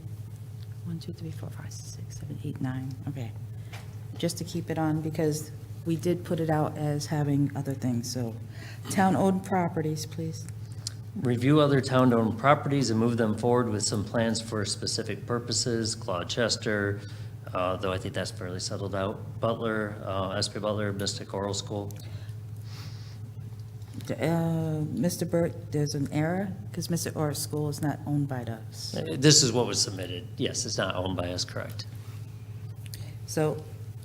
1, 2, 3, 4, 5, 6, 7, 8, 9, okay. Just to keep it on, because we did put it out as having other things, so. Town-owned properties, please. Review other town-owned properties and move them forward with some plans for specific purposes. Gloucester, though I think that's fairly settled out. Butler, SP Butler, Mystic Oral School. Mr. Burt, there's an error, because Mr. Orr's school is not owned by us. This is what was submitted. Yes, it's not owned by us, correct. So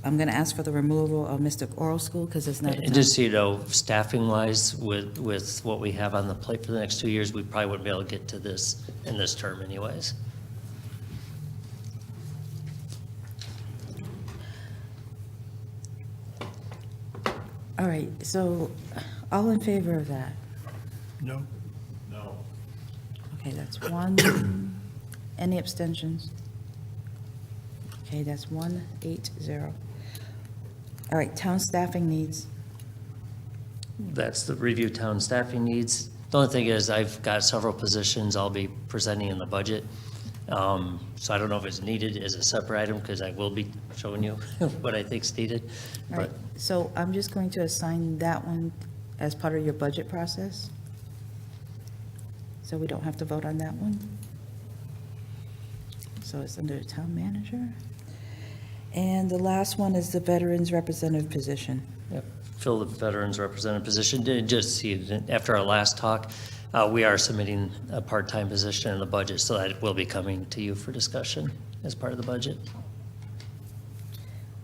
I'm going to ask for the removal of Mr. Oral School, because it's not. And just so you know, staffing-wise, with what we have on the plate for the next 2 years, we probably wouldn't be able to get to this in this term anyways. All right, so all in favor of that? No. No. Okay, that's 1. Any abstentions? Okay, that's 1, 8, 0. All right, town staffing needs. That's the review town staffing needs. The only thing is, I've got several positions I'll be presenting in the budget. So I don't know if it's needed as a separate item, because I will be showing you what I think's needed. All right, so I'm just going to assign that one as part of your budget process. So we don't have to vote on that one. So it's under the town manager. And the last one is the veterans representative position. Yep, fill the veterans representative position. Did just see, after our last talk, we are submitting a part-time position in the budget, so that will be coming to you for discussion as part of the budget.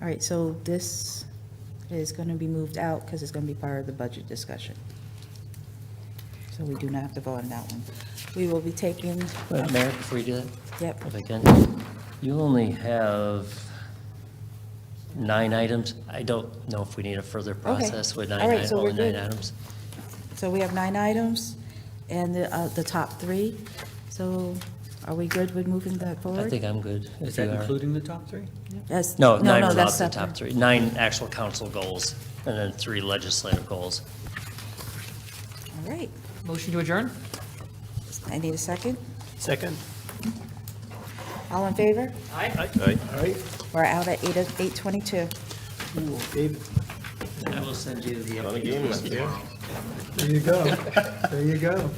All right, so this is going to be moved out because it's going to be part of the budget discussion. So we do not have to vote on that one. We will be taking. Mayor, before you do that? Yep. If I can. You only have 9 items. I don't know if we need a further process with All right, so all we're the 9 good. items. So we have 9 items and the top 3. So are we good with moving that forward? I think I'm good. Is if that you are. including the top 3? That's, No, 9 without that's the top separate. 3. 9 actual council goals, and then 3 legislative goals. All right, Motion to adjourn? I need a second. Second? All in favor? Aye. All right, We're out at 8:22. ooh, David, I will send you the On the game left, yeah. there you go. There you go.